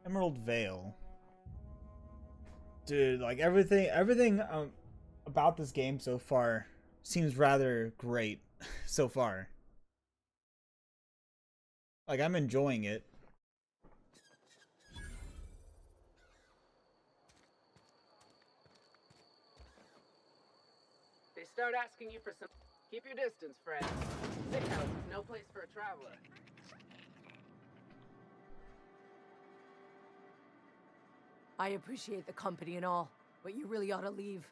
Emerald Vale. Dude, like everything about this game so far seems rather great so far. Like I'm enjoying it. They start asking you for some... Keep your distance, friend. Sick house is no place for a traveler. I appreciate the company and all, but you really ought to leave.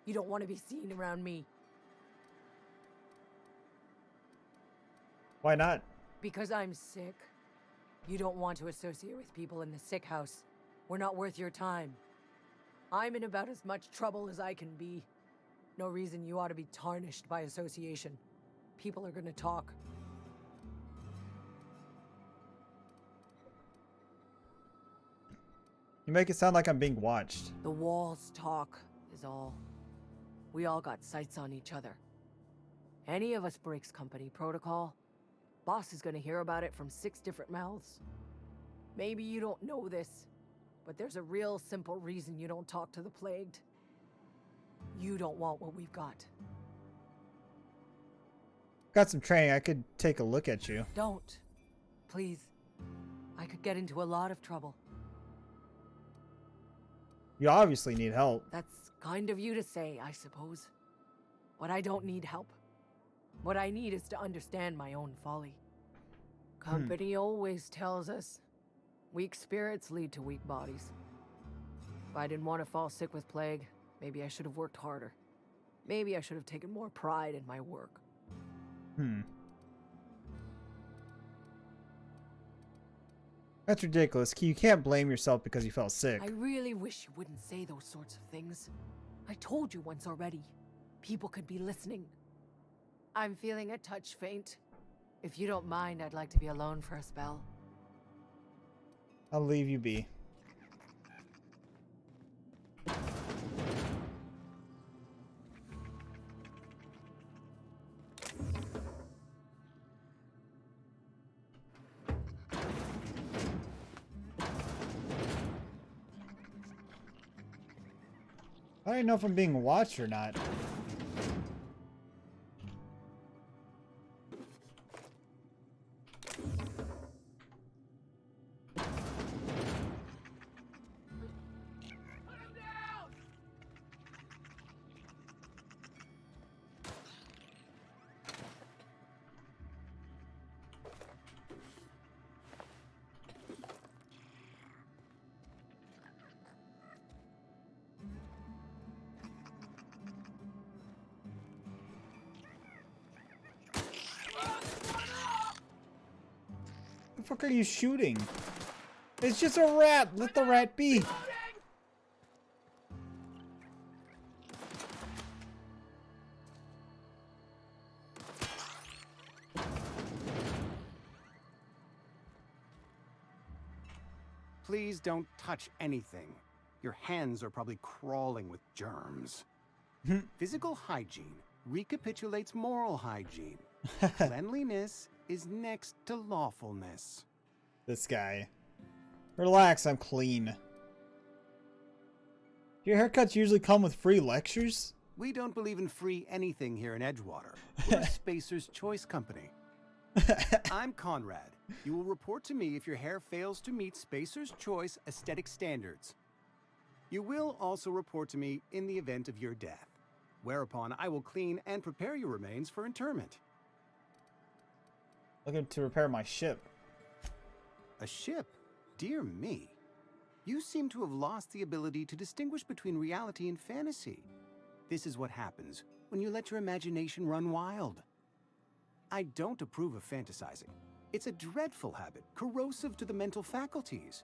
You don't want to be seen around me. Why not? Because I'm sick. You don't want to associate with people in the sick house. We're not worth your time. I'm in about as much trouble as I can be. No reason you ought to be tarnished by association. People are gonna talk. You make it sound like I'm being watched. The walls talk, is all. We all got sights on each other. Any of us breaks company protocol, boss is gonna hear about it from 6 different mouths. Maybe you don't know this, but there's a real simple reason you don't talk to the plagued. You don't want what we've got. Got some training. I could take a look at you. Don't. Please. I could get into a lot of trouble. You obviously need help. That's kind of you to say, I suppose. But I don't need help. What I need is to understand my own folly. Company always tells us, weak spirits lead to weak bodies. If I didn't want to fall sick with plague, maybe I should have worked harder. Maybe I should have taken more pride in my work. That's ridiculous. You can't blame yourself because you felt sick. I really wish you wouldn't say those sorts of things. I told you once already. People could be listening. I'm feeling a touch faint. If you don't mind, I'd like to be alone for a spell. I'll leave you be. I don't know if I'm being watched or not. The fuck are you shooting? It's just a rat. Let the rat be. Please don't touch anything. Your hands are probably crawling with germs. Physical hygiene recapitulates moral hygiene. Cleanliness is next to lawfulness. This guy. Relax, I'm clean. Your haircuts usually come with free lectures? We don't believe in free anything here in Edgewater. We're a Spacer's Choice company. I'm Conrad. You will report to me if your hair fails to meet Spacer's Choice aesthetic standards. You will also report to me in the event of your death, whereupon I will clean and prepare your remains for interment. Looking to repair my ship. A ship? Dear me. You seem to have lost the ability to distinguish between reality and fantasy. This is what happens when you let your imagination run wild. I don't approve of fantasizing. It's a dreadful habit, corrosive to the mental faculties.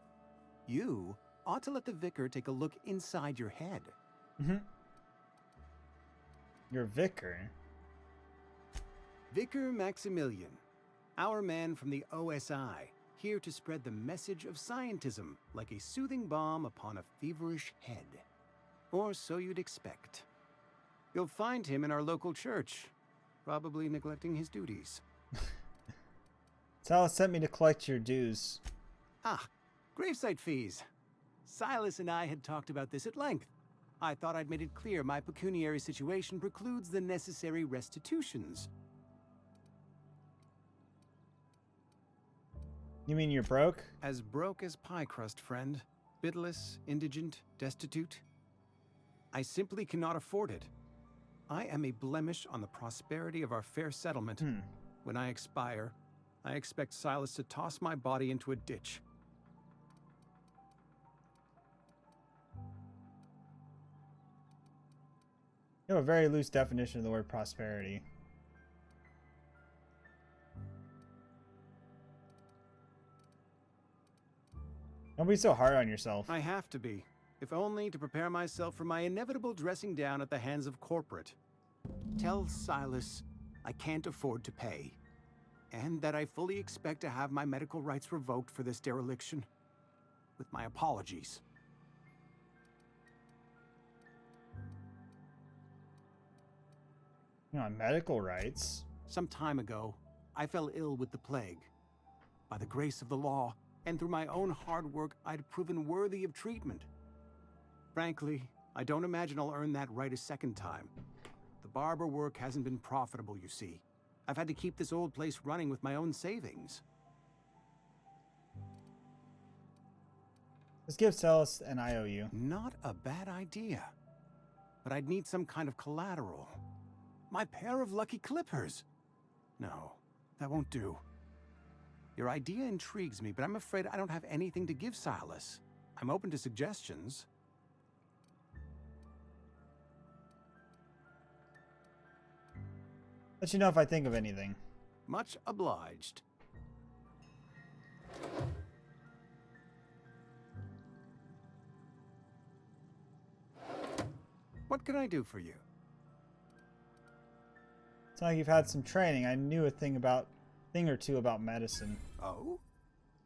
You ought to let the vicar take a look inside your head. Your vicar? Vicar Maximilian, our man from the OSI, here to spread the message of scientism like a soothing balm upon a feverish head. Or so you'd expect. You'll find him in our local church, probably neglecting his duties. Talus sent me to collect your dues. Ah, Gravesite fees. Silas and I had talked about this at length. I thought I'd made it clear my pecuniary situation precludes the necessary restitutions. You mean you're broke? As broke as pie crust, friend. Bitless, indigent, destitute. I simply cannot afford it. I am a blemish on the prosperity of our fair settlement. When I expire, I expect Silas to toss my body into a ditch. You have a very loose definition of the word prosperity. Don't be so hard on yourself. I have to be, if only to prepare myself for my inevitable dressing down at the hands of corporate. Tell Silas I can't afford to pay, and that I fully expect to have my medical rights revoked for this dereliction. With my apologies. You know, medical rights. Some time ago, I fell ill with the plague. By the grace of the law, and through my own hard work, I'd proven worthy of treatment. Frankly, I don't imagine I'll earn that right a second time. The barber work hasn't been profitable, you see. I've had to keep this old place running with my own savings. Let's give Celis an IOU. Not a bad idea. But I'd need some kind of collateral. My pair of lucky clippers. No, that won't do. Your idea intrigues me, but I'm afraid I don't have anything to give Silas. I'm open to suggestions. Let you know if I think of anything. Much obliged. What can I do for you? It's like you've had some training. I knew a thing or two about medicine. Oh?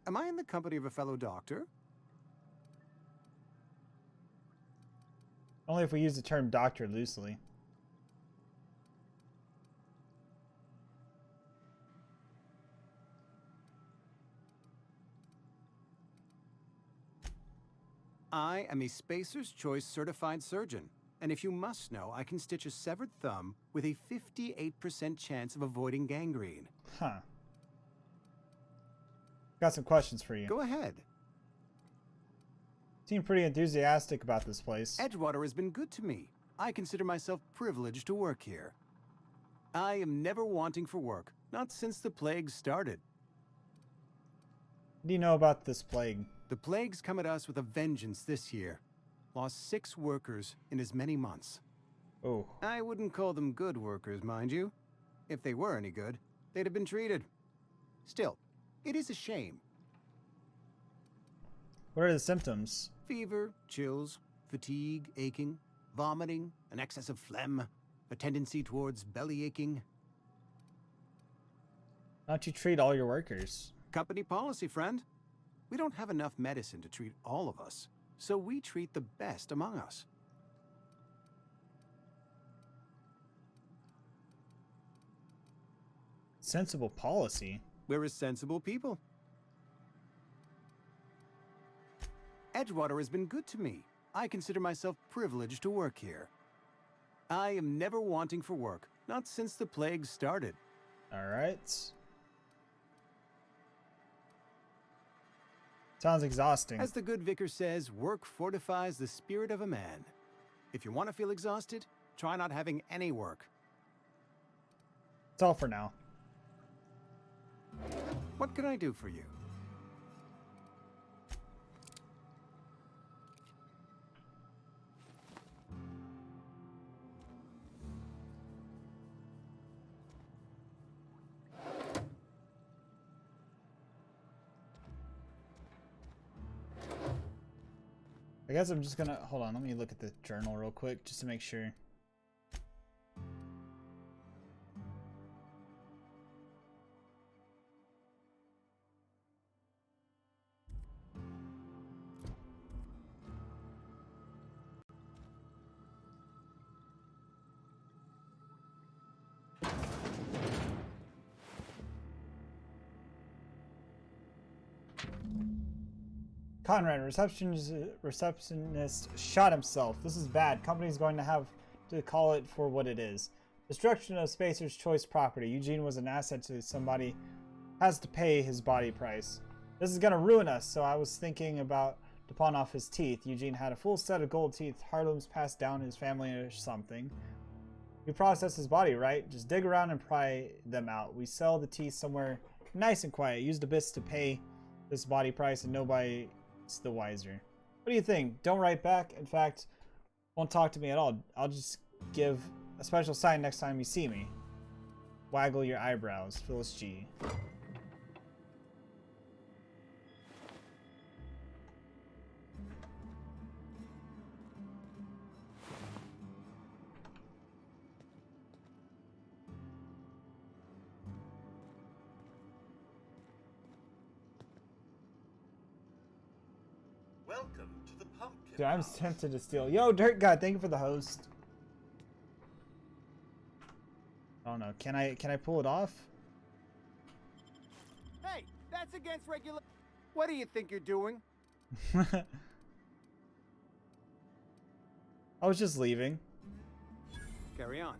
Am I in the company of a fellow doctor? Only if we use the term doctor loosely. I am a Spacer's Choice certified surgeon, and if you must know, I can stitch a severed thumb with a 58% chance of avoiding gangrene. Huh. Got some questions for you. Go ahead. Seem pretty enthusiastic about this place. Edgewater has been good to me. I consider myself privileged to work here. I am never wanting for work, not since the plague started. What do you know about this plague? The plague's come at us with a vengeance this year. Lost 6 workers in as many months. Oh. I wouldn't call them good workers, mind you. If they were any good, they'd have been treated. Still, it is a shame. What are the symptoms? Fever, chills, fatigue, aching, vomiting, an excess of phlegm, a tendency towards belly aching. Why don't you treat all your workers? Company policy, friend. We don't have enough medicine to treat all of us, so we treat the best among us. Sensible policy. We're a sensible people. Edgewater has been good to me. I consider myself privileged to work here. I am never wanting for work, not since the plague started. All right. Sounds exhausting. As the good vicar says, work fortifies the spirit of a man. If you want to feel exhausted, try not having any work. That's all for now. What can I do for you? I guess I'm just gonna hold on. Let me look at the journal real quick just to make sure. Conrad, receptionist shot himself. This is bad. Company's going to have to call it for what it is. Destruction of Spacer's choice property. Eugene was an asset to somebody. Has to pay his body price. This is gonna ruin us, so I was thinking about to pawn off his teeth. Eugene had a full set of gold teeth. Harlem's passed down his family or something. We process his body, right? Just dig around and pry them out. We sell the teeth somewhere nice and quiet. Use the bits to pay this body price and nobody's the wiser. What do you think? Don't write back. In fact, won't talk to me at all. I'll just give a special sign next time you see me. Waggle your eyebrows. Phyllis G. Welcome to the Pumpkin Dude, I'm House. tempted to steal. Yo, Dirt God, thank you for the host. Oh no, can I pull it off? Hey, that's against regular. What do you think you're doing? I was just leaving. Carry on.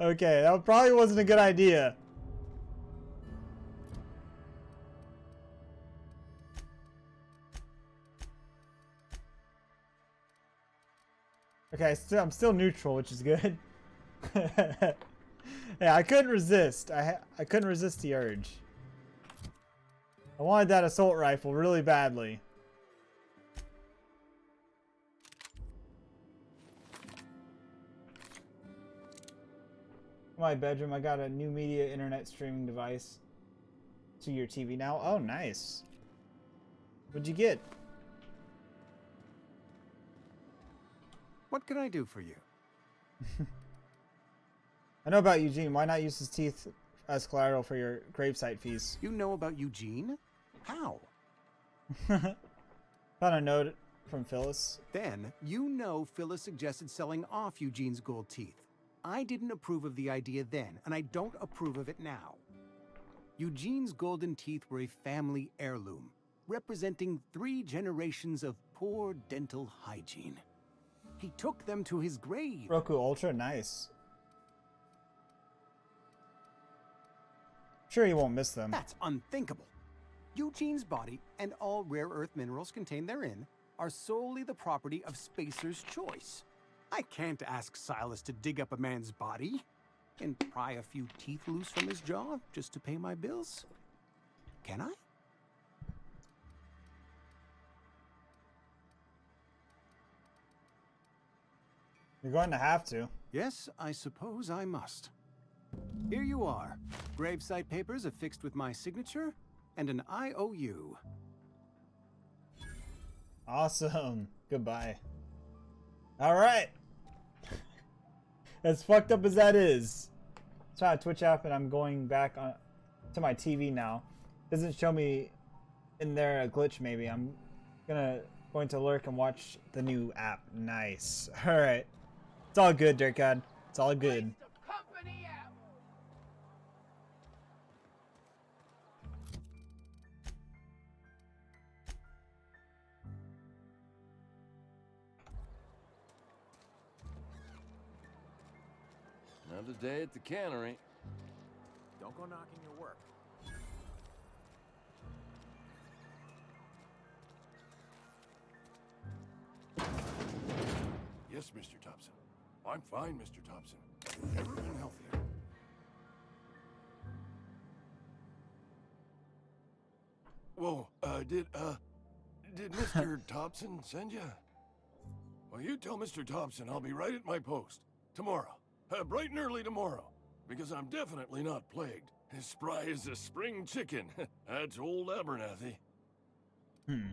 Okay, that probably wasn't a good idea. Okay, I'm still neutral, which is good. Yeah, I couldn't resist. I couldn't resist the urge. I wanted that assault rifle really badly. In my bedroom, I got a new media internet streaming device to your TV now. Oh, nice. What'd you get? What can I do for you? I know about Eugene. Why not use his teeth as collateral for your gravesite fees? You know about Eugene? How? Found a note from Phyllis. Then, you know Phyllis suggested selling off Eugene's gold teeth. I didn't approve of the idea then, and I don't approve of it now. Eugene's golden teeth were a family heirloom, representing 3 generations of poor dental hygiene. He took them to his grave. Roku Ultra, nice. Sure, you won't miss them. That's unthinkable. Eugene's body and all rare earth minerals contained therein are solely the property of Spacer's choice. I can't ask Silas to dig up a man's body and pry a few teeth loose from his jaw just to pay my bills. Can I? You're going to have to. Yes, I suppose I must. Here you are. Gravesite papers affixed with my signature and an IOU. Awesome. Goodbye. All right. As fucked up as that is. It's on a Twitch app, and I'm going back on to my TV now. Doesn't show me in there a glitch. Maybe I'm going to lurk and watch the new app. Nice. All right. It's all good, Dirt God. It's all good. Waste of company out. Another day at the cannery. Don't go knocking your work. Yes, Mr. Thompson. I'm fine, Mr. Thompson. Never been healthier. Whoa, did Mr. Thompson send you? Well, you tell Mr. Thompson I'll be right at my post. Tomorrow. Bright and early tomorrow. Because I'm definitely not plagued. As spry as a spring chicken. That's old Abernathy. Hmm.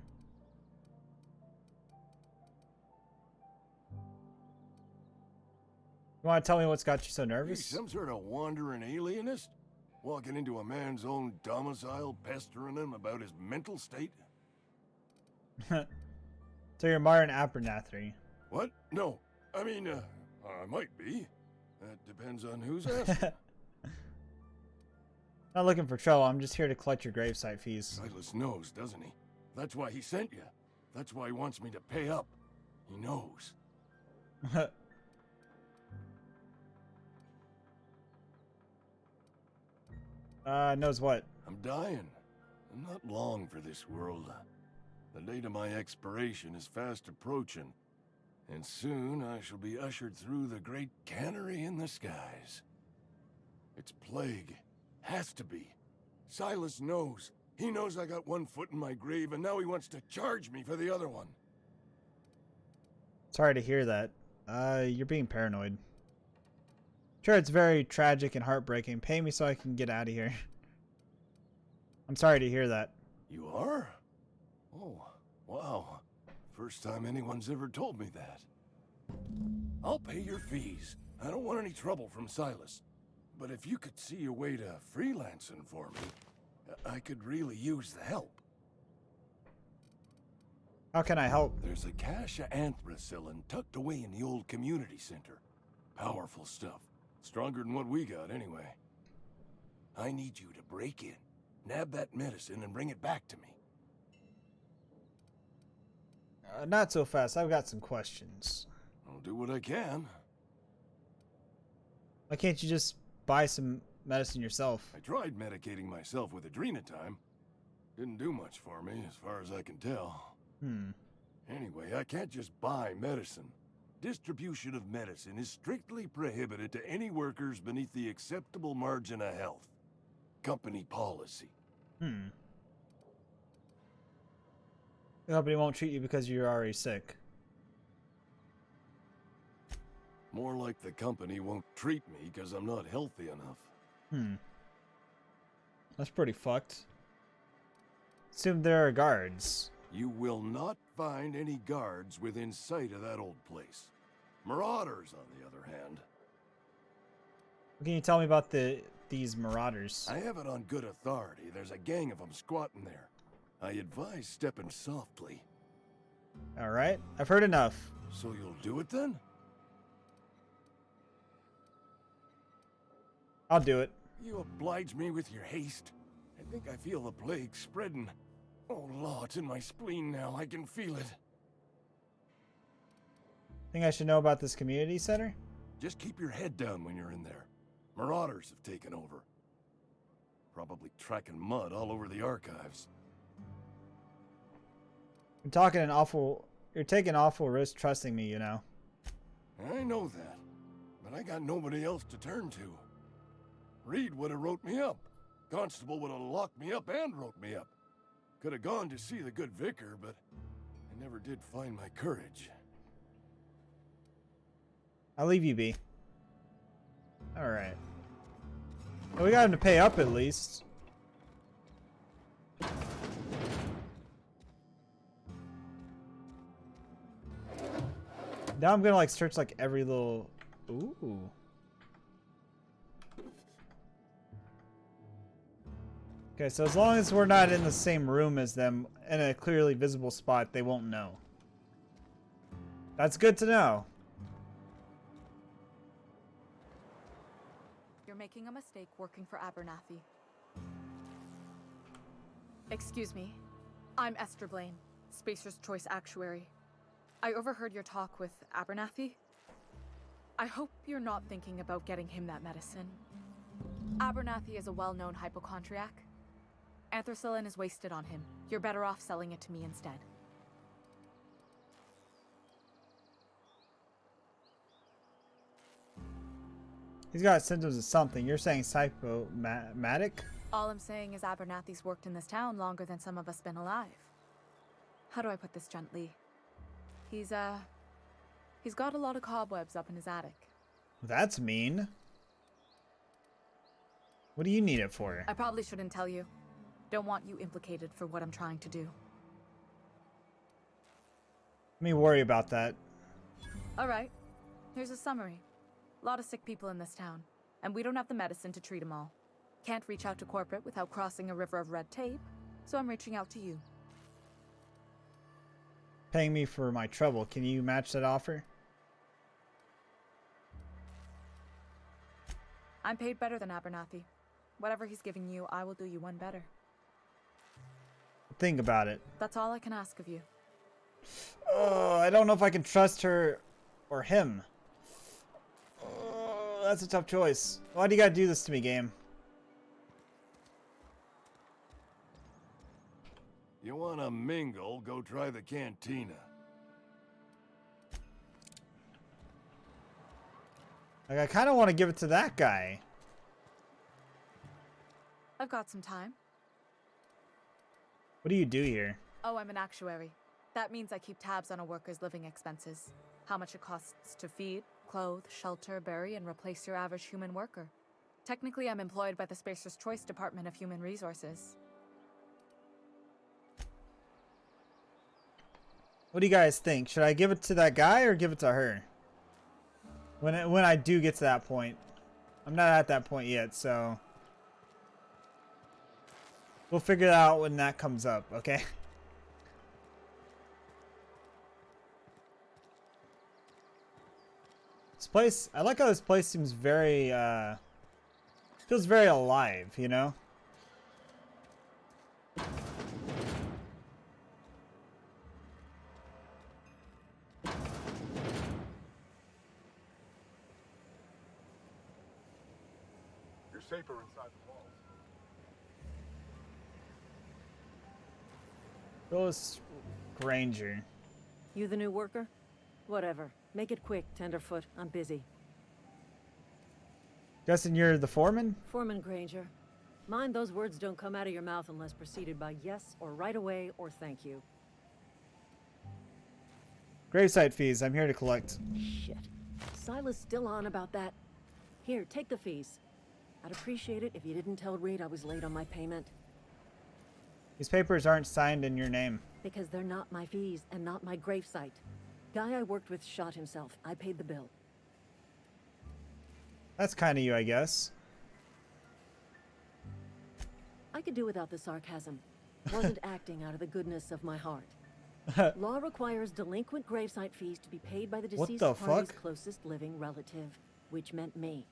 You want to tell me what's got you so He's nervous? some sort of wandering alienist? Walking into a man's own domicile, pestering him about his mental state? So you're Martin Abernathy. What? No. I mean, I might be. That depends on who's asking. Not looking for trouble. I'm just here to collect your gravesite fees. Silas knows, doesn't he? That's why he sent you. That's why he wants me to pay up. He knows. Knows what? I'm dying. I'm not long for this world. The date of my expiration is fast approaching, and soon I shall be ushered through the great cannery in the skies. It's plague. Has to be. Silas knows. He knows I got one foot in my grave, and now he wants to charge me for the other one. Sorry to hear that. You're being paranoid. Sure, it's very tragic and heartbreaking. Pay me so I can get out of here. I'm sorry to hear that. You are? Oh, wow. First time anyone's ever told me that. I'll pay your fees. I don't want any trouble from Silas. But if you could see your way to freelancing for me, I could really use the help. How can I help? There's a cache of anthracillin tucked away in the old community center. Powerful stuff. Stronger than what we got, anyway. I need you to break in, nab that medicine, and bring it back to me. Not so fast. I've got some questions. I'll do what I can. Why can't you just buy some medicine yourself? I tried medicating myself with adrenatime. Didn't do much for me, as far as I can tell. Anyway, I can't just buy medicine. Distribution of medicine is strictly prohibited to any workers beneath the acceptable margin of health. Company policy. The company won't treat you because you're already sick. More like the company won't treat me because I'm not healthy enough. That's pretty fucked. Assume there are guards. You will not find any guards within sight of that old place. Marauders, on the other hand. What can you tell me about these marauders? I have it on good authority. There's a gang of them squatting there. I advise stepping softly. Alright, I've heard enough. So you'll do it then? I'll do it. You oblige me with your haste. I think I feel the plague spreading. Oh, Law, it's in my spleen now. I can feel it. Think I should know about this community center? Just keep your head down when you're in there. Marauders have taken over. Probably tracking mud all over the archives. You're taking awful risk trusting me, you know. I know that, but I got nobody else to turn to. Reed would have wrote me up. Constable would have locked me up and wrote me up. Could have gone to see the good vicar, but I never did find my courage. I'll leave you be. Alright. Well, we got him to pay up at least. Now I'm gonna like search like every little... Ooh. Okay, so as long as we're not in the same room as them in a clearly visible spot, they won't know. That's good to know. You're making a mistake working for Abernathy. Excuse me. I'm Esther Blaine, Spacer's Choice Actuary. I overheard your talk with Abernathy. I hope you're not thinking about getting him that medicine. Abernathy is a well-known hypochondriac. Anthracillin is wasted on him. You're better off selling it to me instead. He's got symptoms of something. You're saying psychomatic? All I'm saying is Abernathy's worked in this town longer than some of us been alive. How do I put this gently? He's got a lot of cobwebs up in his attic. That's mean. What do you need it for? I probably shouldn't tell you. Don't want you implicated for what I'm trying to do. Let me worry about that. Alright, here's a summary. A lot of sick people in this town, and we don't have the medicine to treat them all. Can't reach out to corporate without crossing a river of red tape, so I'm reaching out to you. paying me for my trouble. Can you match that offer? I'm paid better than Abernathy. Whatever he's giving you, I will do you one better. Think about it. That's all I can ask of you. Oh, I don't know if I can trust her or him. Oh, that's a tough choice. Why do you gotta do this to me, game? You wanna mingle, go try the cantina. Like, I kind of want to give it to that guy. I've got some time. What do you do here? Oh, I'm an actuary. That means I keep tabs on a worker's living expenses. How much it costs to feed, clothe, shelter, bury, and replace your average human worker. Technically, I'm employed by the Spacer's Choice Department of Human Resources. What do you guys think? Should I give it to that guy or give it to her? When I do get to that point. I'm not at that point yet, so we'll figure it out when that comes up, okay? This place, I like how this place seems very, feels very alive, you know? You're safer inside the walls. Phyllis Granger. You the new worker? Whatever. Make it quick, Tenderfoot. I'm busy. Guessing you're the foreman? Foreman Granger. Mind those words don't come out of your mouth unless preceded by yes or right away or thank you. Gravesite fees, I'm here to collect. Shit. Silas still on about that? Here, take the fees. I'd appreciate it if you didn't tell Reed I was late on my payment. These papers aren't signed in your name. Because they're not my fees and not my gravesite. Guy I worked with shot himself. I paid the bill. That's kind of you, I guess. I could do without the sarcasm. Wasn't acting out of the goodness of my heart. Law requires delinquent gravesite fees to be paid by the What deceased the party's fuck? closest living relative, which meant me.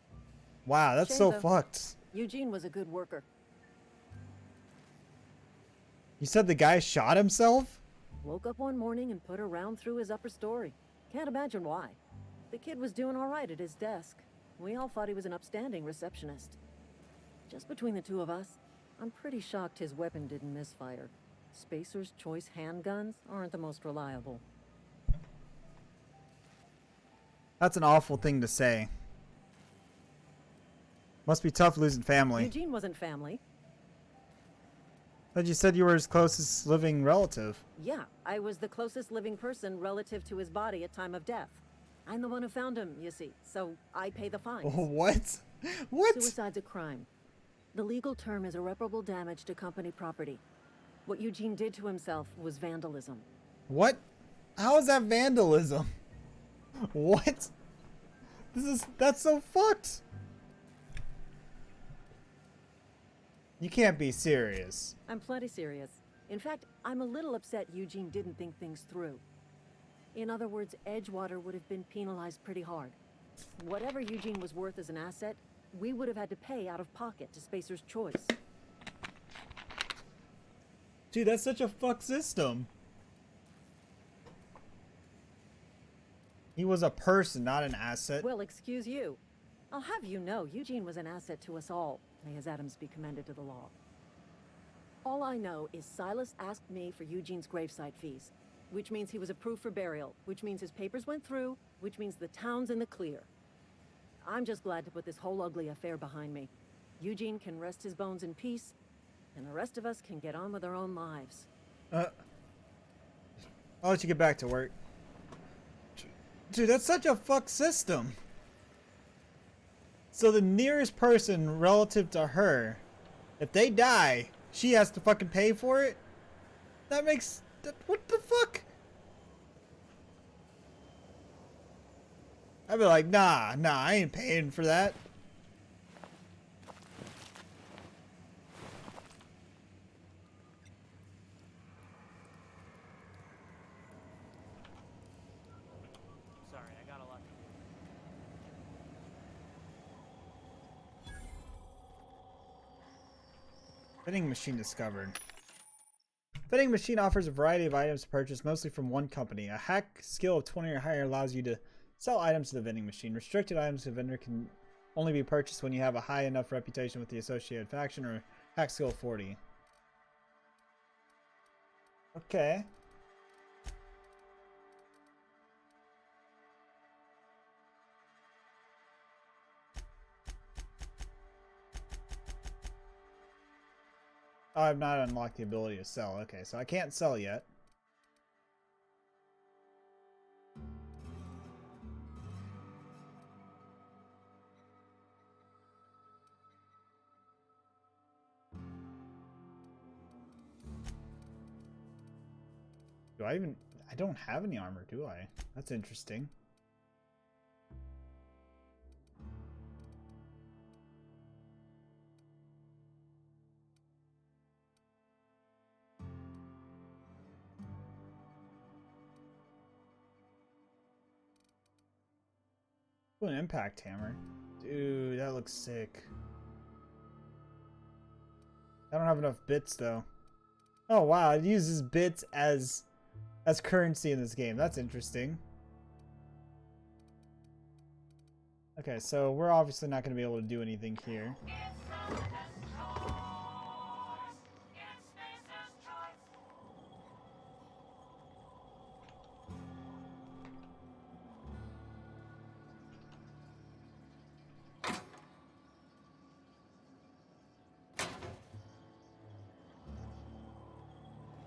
Wow, that's Shame so though. fucked. Eugene was a good worker. You said the guy shot himself? Woke up one morning and put a round through his upper story. Can't imagine why. The kid was doing all right at his desk. We all thought he was an upstanding receptionist. Just between the two of us, I'm pretty shocked his weapon didn't misfire. Spacer's Choice handguns aren't the most reliable. That's an awful thing to say. Must be tough losing family. Eugene wasn't family. But you said you were his closest living relative. Yeah, I was the closest living person relative to his body at time of death. I'm the one who found him, you see, so I pay the fines. What? What? Suicide's a crime. The legal term is irreparable damage to company property. What Eugene did to himself was vandalism. What? How is that vandalism? What? That's so fucked. You can't be serious. I'm plenty serious. In fact, I'm a little upset Eugene didn't think things through. In other words, Edgewater would have been penalized pretty hard. Whatever Eugene was worth as an asset, we would have had to pay out of pocket to Spacer's Choice. Dude, that's such a fucked system. He was a person, not an asset. Well, excuse you. I'll have you know, Eugene was an asset to us all. May his Adams be commended to the law. All I know is Silas asked me for Eugene's gravesite fees, which means he was approved for burial, which means his papers went through, which means the town's in the clear. I'm just glad to put this whole ugly affair behind me. Eugene can rest his bones in peace, and the rest of us can get on with our own lives. I'll let you get back to work. Dude, that's such a fucked system. So the nearest person relative to her, if they die, she has to fucking pay for it? That makes... what the fuck? I'd be like, nah, I ain't paying for that. Vending machine discovered. Vending machine offers a variety of items to purchase, mostly from one company. A hack skill of 20 or higher allows you to sell items to the vending machine. Restricted items to the vendor can only be purchased when you have a high enough reputation with the associated faction, or hack skill 40. Okay. Oh, I've not unlocked the ability to sell. Okay, so I can't sell yet. Do I even... I don't have any armor, do I? That's interesting. Ooh, an impact hammer. Dude, that looks sick. I don't have enough bits, though. Oh, wow. It uses bits as currency in this game. That's interesting. Okay, so we're obviously not going to be able to do anything here.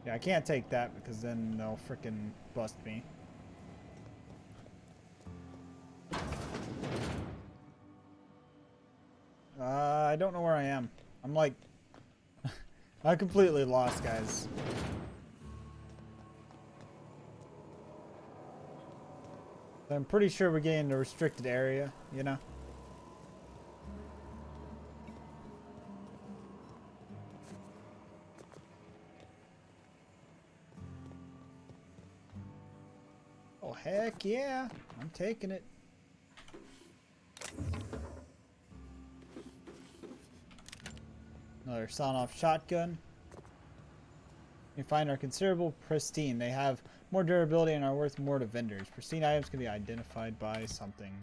Yeah, I can't take that because then they'll frickin' bust me. I don't know where I am. I'm like... I'm completely lost, guys. I'm pretty sure we're getting the restricted area, you know? Oh, heck yeah. I'm taking it. Another sawn-off shotgun. You find are considerable pristine. They have more durability and are worth more to vendors. Pristine items can be identified by something.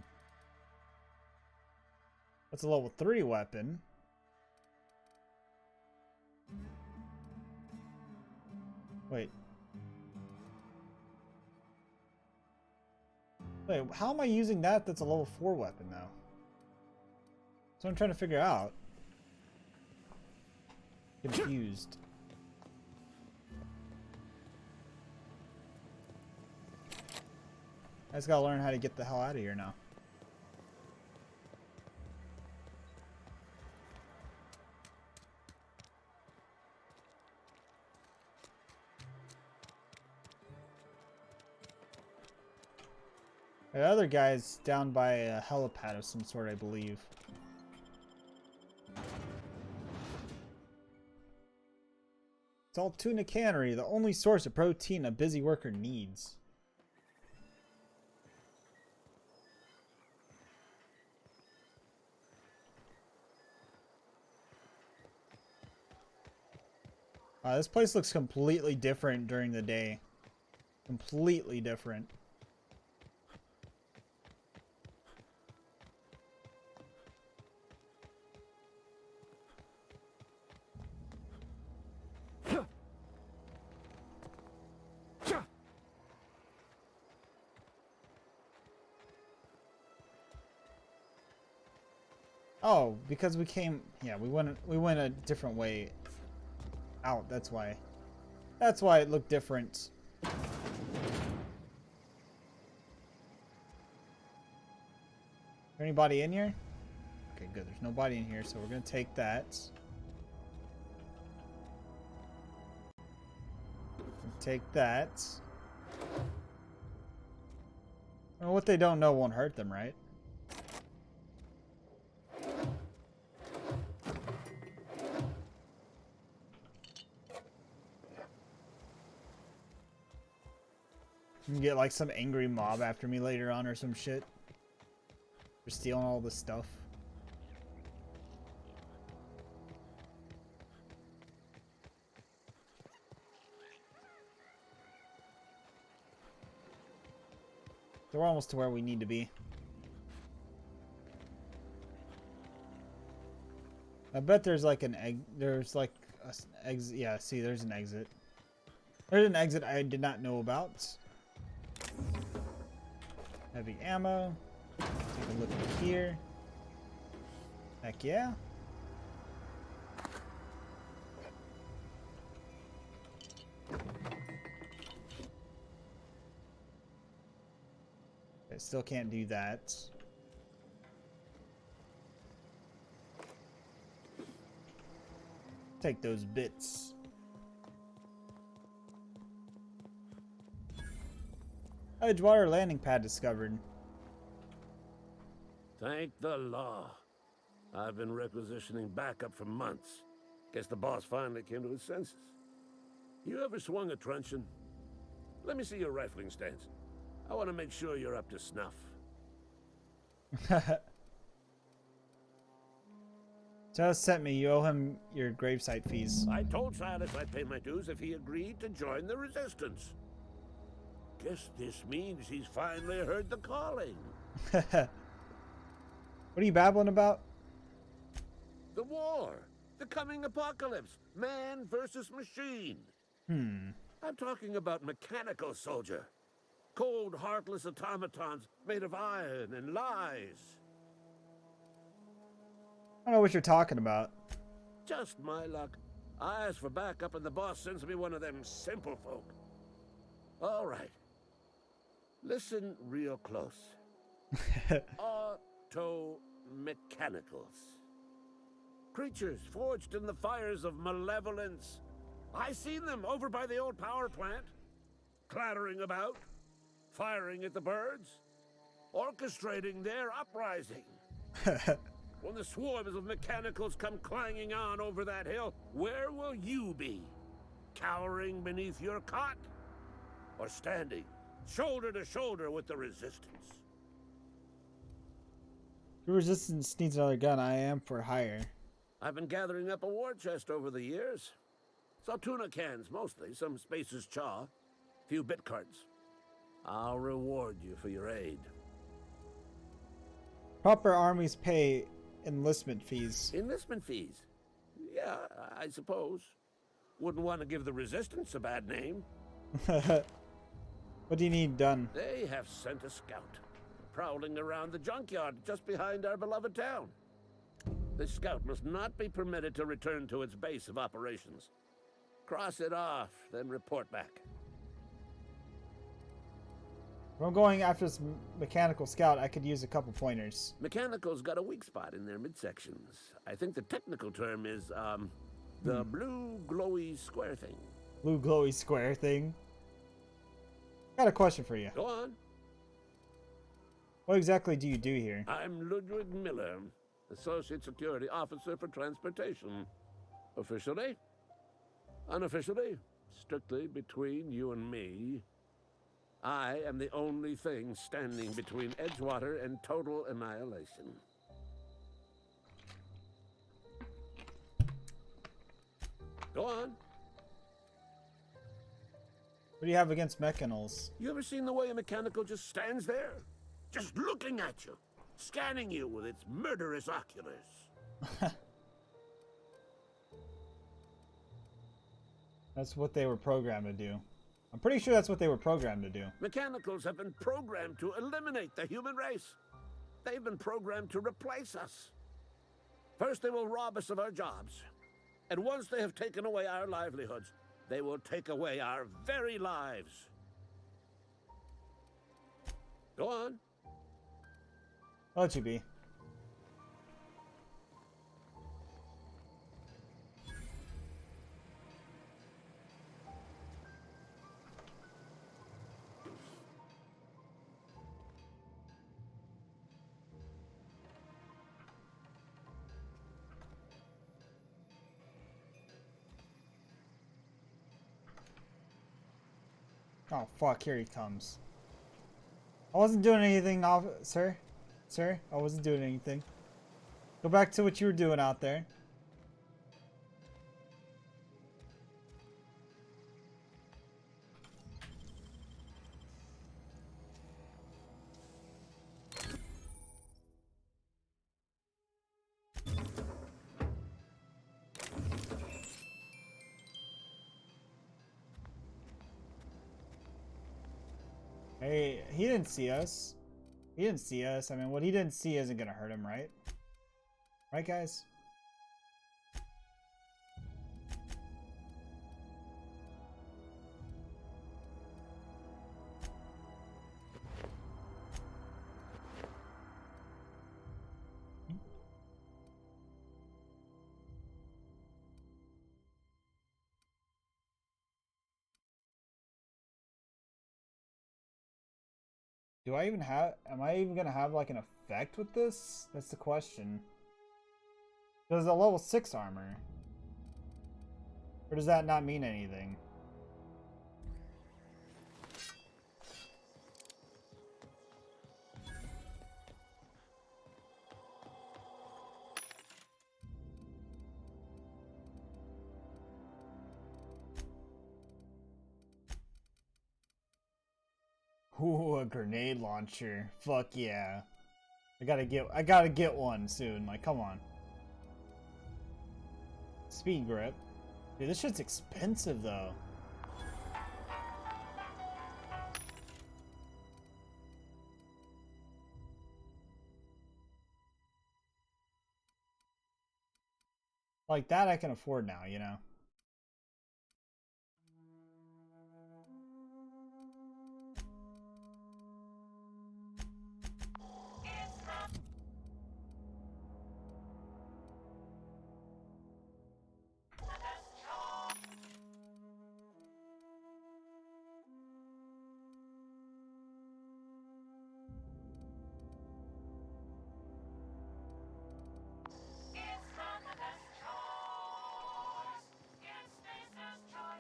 That's a level 3 weapon. Wait. Wait, how am I using that that's a level 4 weapon now? That's what I'm trying to figure out. Confused. I just gotta learn how to get the hell out of here now. The other guy's down by a helipad of some sort, I believe. Salt tuna cannery, the only source of protein a busy worker needs. This place looks completely different during the day. Completely different. Oh, because we came, yeah, we went a different way out. That's why it looked different. Anybody in here? Okay, good. There's nobody in here, so we're gonna take that. Take that. Well, what they don't know won't hurt them, right? You can get like some angry mob after me later on or some shit. For stealing all this stuff. So we're almost to where we need to be. I bet there's like an egg. There's like a exit. Yeah, see, there's an exit. There's an exit I did not know about. Heavy ammo. Take a look at here. Heck yeah. I still can't do that. Take those bits. Edgewater landing pad discovered. Thank the law. I've been requisitioning backup for months. Guess the boss finally came to his senses. You ever swung a truncheon? Let me see your rifling stance. I want to make sure you're up to snuff. Just sent me. You owe him your gravesite fees. I told Silas I'd pay my dues if he agreed to join the resistance. Guess this means he's finally heard the calling. What are you babbling about? The war. The coming apocalypse. Man versus machine. I'm talking about mechanical soldier. Cold, heartless automatons made of iron and lies. I don't know what you're talking about. Just my luck. I ask for backup and the boss sends me one of them simple folk. All right. Listen real close. Auto-mechanicals. Creatures forged in the fires of malevolence. I seen them over by the old power plant. Clattering about. Firing at the birds. Orchestrating their uprising. When the swarms of mechanicals come clanging on over that hill, where will you be? Cowering beneath your cot? Or standing, shoulder to shoulder with the resistance? The resistance needs another gun. I am for hire. I've been gathering up a war chest over the years. Saw tuna cans, mostly, some Spacer's chaw, few bit cards. I'll reward you for your aid. Proper armies pay enlistment fees. Enlistment fees? Yeah, I suppose. Wouldn't want to give the resistance a bad name. What do you need done? They have sent a scout, prowling around the junkyard just behind our beloved town. This scout must not be permitted to return to its base of operations. Cross it off, then report back. If I'm going after this mechanical scout, I could use a couple pointers. Mechanical's got a weak spot in their midsections. I think the technical term is, the blue glowy square thing. Blue glowy square thing. Got a question for you. Go on. What exactly do you do here? I'm Ludwig Miller, Associate Security Officer for Transportation. Officially? Unofficially? Strictly between you and me. I am the only thing standing between Edgewater and total annihilation. Go on. What do you have against mechanals? You ever seen the way a mechanical just stands there? Just looking at you, scanning you with its murderous oculars. That's what they were programmed to do. I'm pretty sure that's what they were programmed to do. Mechanicals have been programmed to eliminate the human race. They've been programmed to replace us. First, they will rob us of our jobs. And once they have taken away our livelihoods, they will take away our very lives. Go on. I'll let you be. Oh fuck, here he comes. I wasn't doing anything, sir. Sir, I wasn't doing anything. Go back to what you were doing out there. Hey, he didn't see us. He didn't see us. I mean, what he didn't see isn't gonna hurt him, right? Right, guys? Do I even have, am I even gonna have like an effect with this? That's the question. Does a level 6 armor? Or does that not mean anything? Ooh, a grenade launcher. Fuck yeah. I gotta get one soon. Like, come on. Speed grip. Dude, this shit's expensive though. Like that I can afford now, you know?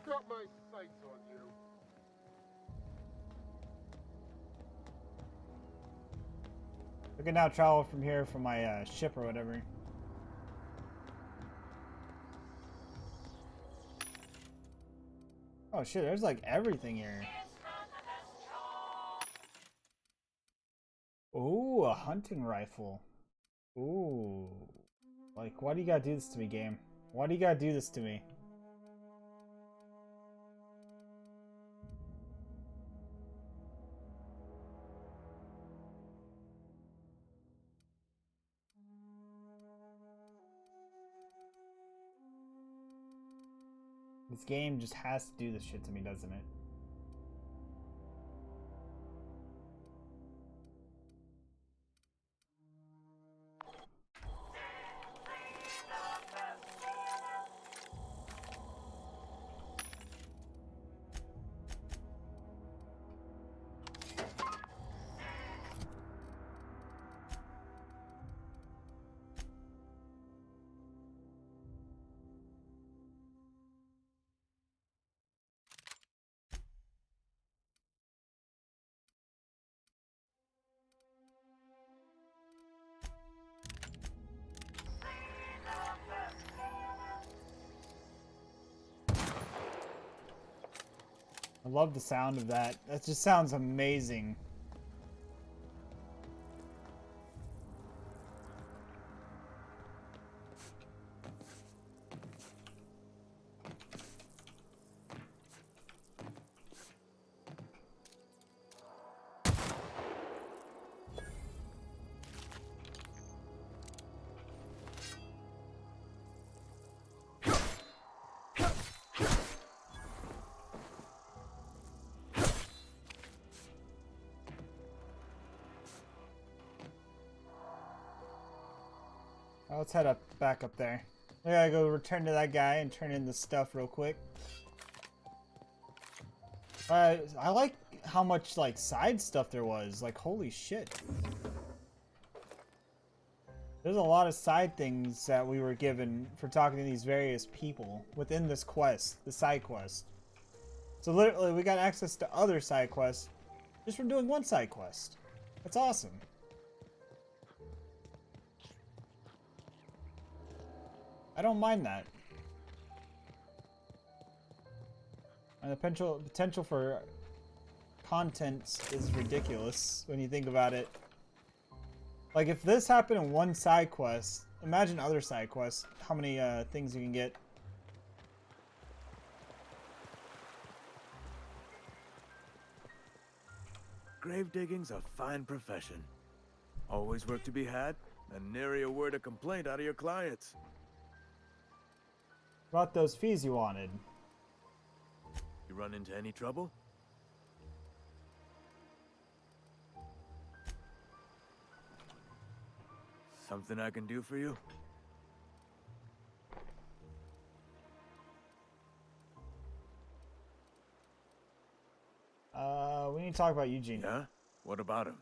Got my sights on you. I can now travel from here from my ship or whatever. Oh shit, there's like everything here. Ooh, a hunting rifle. Ooh. Like, why do you gotta do this to me, game? Why do you gotta do this to me? This game just has to do this shit to me, doesn't it? I love the sound of that. That just sounds amazing. Let's head back up there. I gotta go return to that guy and turn in the stuff real quick. I like how much like side stuff there was. Like, holy shit. There's a lot of side things that we were given for talking to these various people within this quest, the side quest. So literally we got access to other side quests just from doing one side quest. That's awesome. I don't mind that. And the potential for content is ridiculous when you think about it. Like, if this happened in one side quest, imagine other side quests, how many things you can get. grave digging's a fine profession. Always work to be had, and nary a word of complaint out of your clients. About those fees you wanted. You run into any trouble? Something I can do for you? We need to talk about Eugene. Yeah? What about him?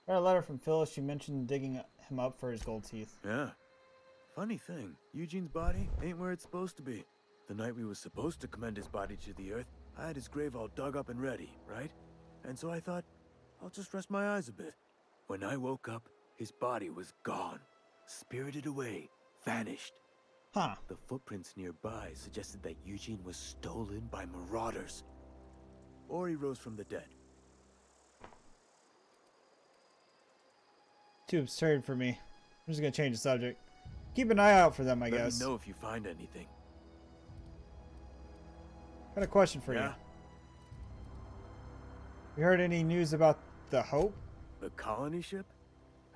I got a letter from Phyllis. She mentioned digging him up for his gold teeth. Yeah. Funny thing, Eugene's body ain't where it's supposed to be. The night we was supposed to commend his body to the earth, I had his grave all dug up and ready, right? And so I thought, I'll just rest my eyes a bit. When I woke up, his body was gone. Spirited away. Vanished. Huh. The footprints nearby suggested that Eugene was stolen by marauders. Or he rose from the dead. Too absurd for me. I'm just gonna change the subject. Keep an eye out for them, I guess. Let me know if you find anything. Got a question for you. You heard any news about the Hope? The colony ship?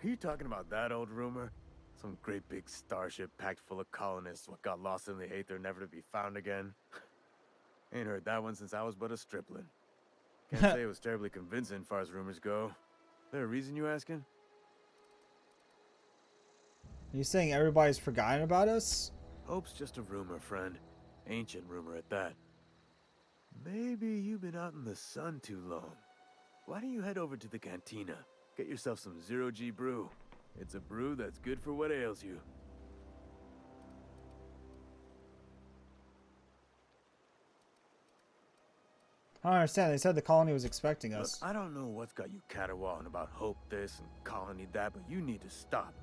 Are you talking about that old rumor? Some great big starship packed full of colonists what got lost in the aether never to be found again? Ain't heard that one since I was but a stripling. Can't say it was terribly convincing far as rumors go. There a reason you asking? Are you saying everybody's forgotten about us? Hope's just a rumor, friend. Ancient rumor at that. Maybe you've been out in the sun too long. Why don't you head over to the cantina? Get yourself some Zero-G brew. It's a brew that's good for what ails you. I don't understand. They said the colony was expecting Look, us. I don't know what's got you caterwauling about Hope this and Colony that, but you need to stop,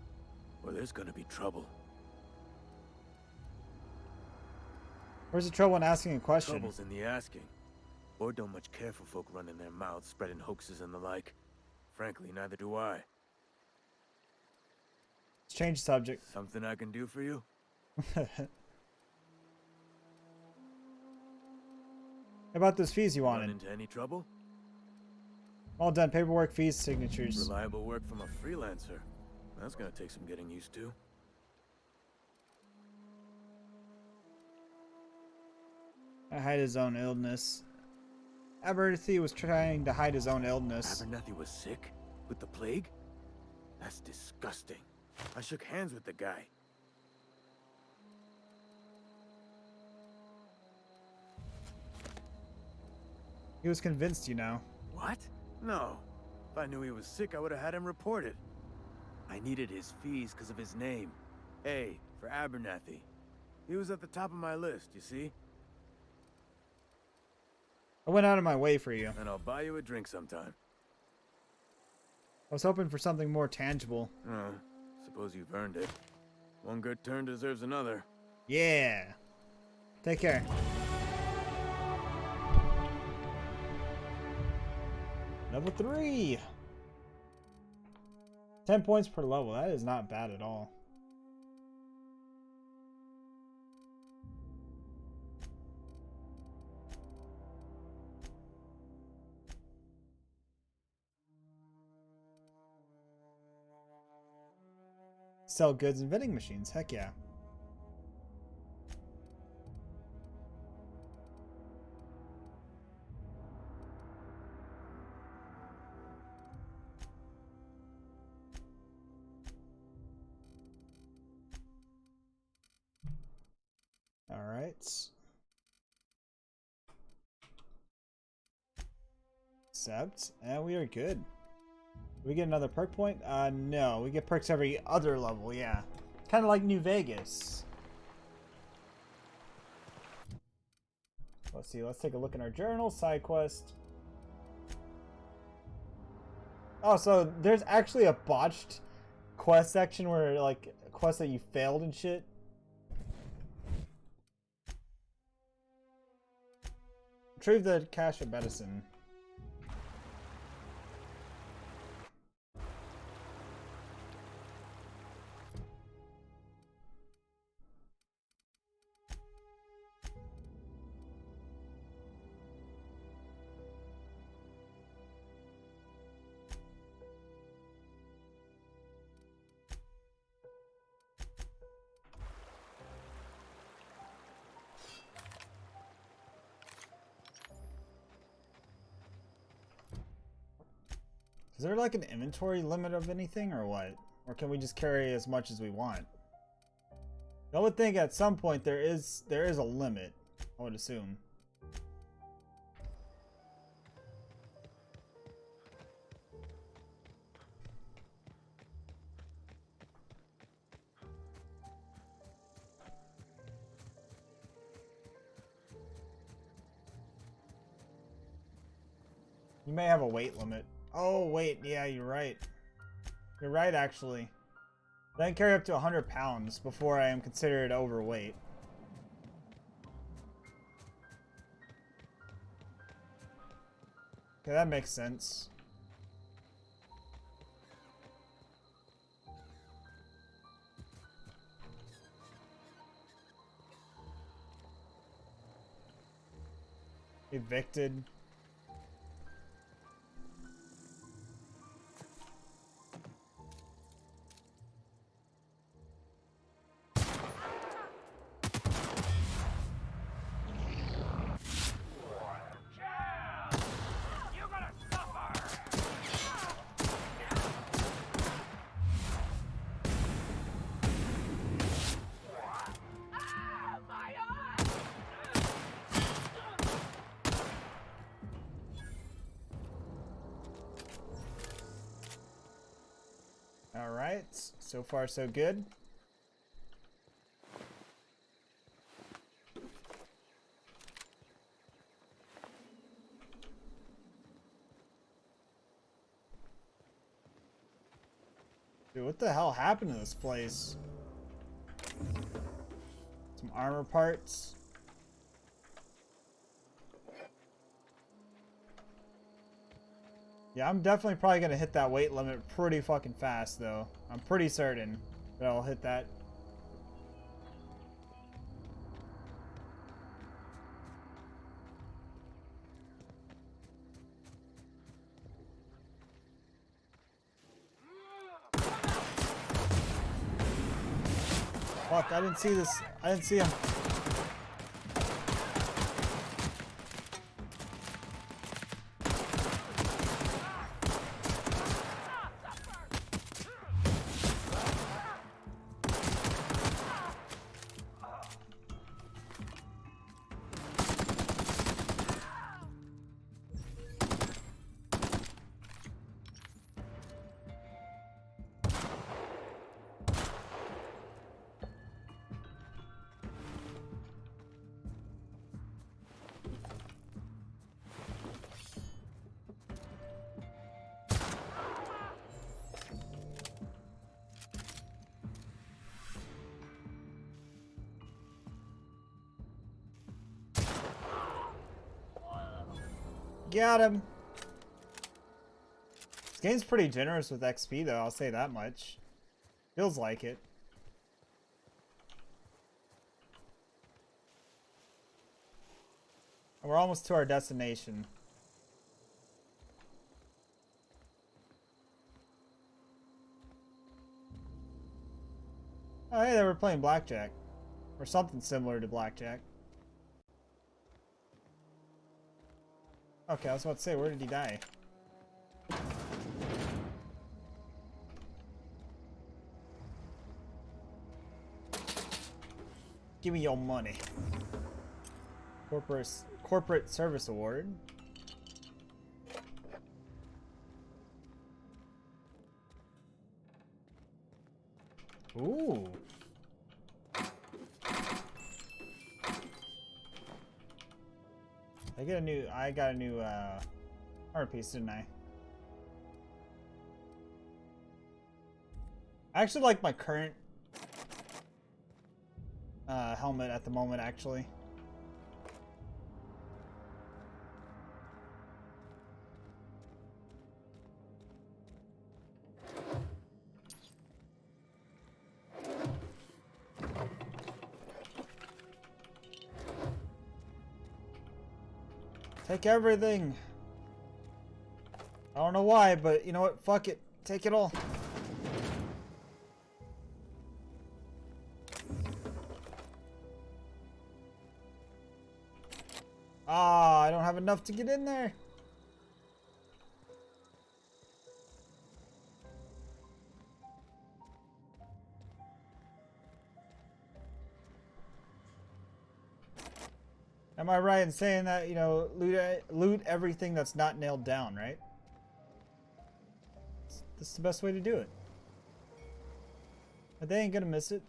or there's gonna be trouble. Where's the trouble in asking a question? Trouble's in the asking. Or don't much care for folk running their mouths, spreading hoaxes and the like. Frankly, neither do I. Let's change the subject. Something I can do for you? About those fees you Run wanted. into any trouble? All done. Paperwork, fees, signatures. Reliable work from a freelancer. That's gonna take some getting used to. I hide his own illness. Abernathy was trying to hide his own illness. Abernathy was sick? With the plague? That's disgusting. I shook hands with the guy. He was convinced, you know. What? No. If I knew he was sick, I would have had him reported. I needed his fees because of his name. A for Abernathy. He was at the top of my list, you see? I went out of my way for you. And I'll buy you a drink sometime. I was hoping for something more tangible. Oh, suppose you've earned it. One good turn deserves another. Yeah. Take care. Level 3. 10 points per level. That is not bad at all. Sell goods and vending machines. Heck yeah. All right. Accept, and we are good. We get another perk point? No. We get perks every other level, yeah. Kind of like New Vegas. Let's see, let's take a look in our journal. Side quest. Oh, so there's actually a botched quest section where, like, quests that you failed and shit. Retrieve the cache of medicine. Is there like an inventory limit of anything or what? Or can we just carry as much as we want? I would think at some point there is a limit, I would assume. You may have a weight limit. Oh, wait. Yeah, you're right. You're right, actually. I can carry up to 100 pounds before I am considered overweight. Okay, that makes sense. Evicted. Alright, so far so good. Dude, what the hell happened to this place? Some armor parts. Yeah, I'm definitely probably gonna hit that weight limit pretty fucking fast, though. I'm pretty certain that I'll hit that. Fuck, I didn't see this. I didn't see him. Got him. This game's pretty generous with XP, though, I'll say that much. Feels like it. We're almost to our destination. Oh, hey, they were playing blackjack. Or something similar to blackjack. Okay, I was about to say, where did he die? Give me your money. Corporate Service Award. Ooh. I got a new armor piece, didn't I? I actually like my current helmet at the moment, actually. Take everything. I don't know why, but you know what? Fuck it. Take it all. Ah, I don't have enough to get in there. Am I right in saying that, you know, loot everything that's not nailed down, right? This is the best way to do it. But they ain't gonna miss it.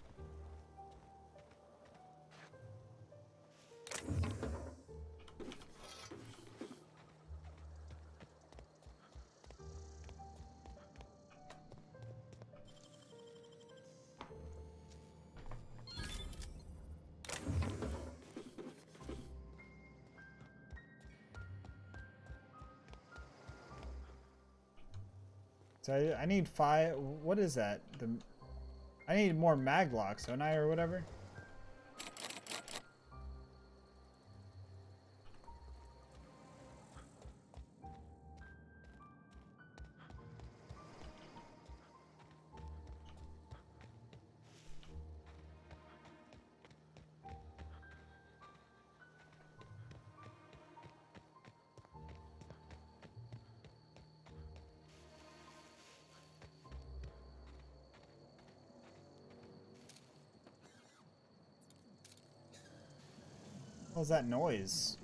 So I need 5. What is that? I need more mag locks, don't I, or whatever? What was that noise?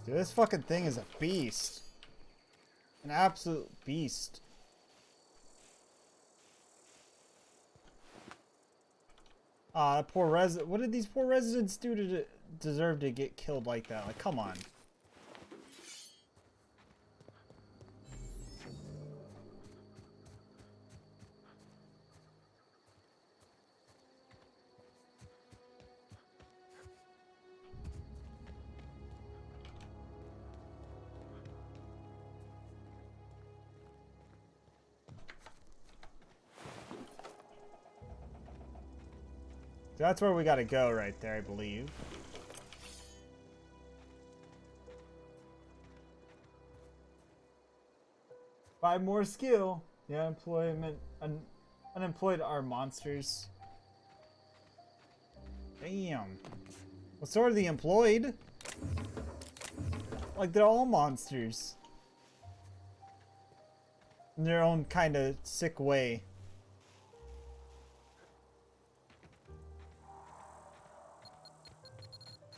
Dude, this fucking thing is a beast. An absolute beast. Ah, poor what did these poor residents do to deserve to get killed like that? Like, come on. That's where we gotta go right there, I believe. Buy more skill. Yeah, unemployed are monsters. Damn. Well, so are the employed. Like, they're all monsters. In their own kind of sick way.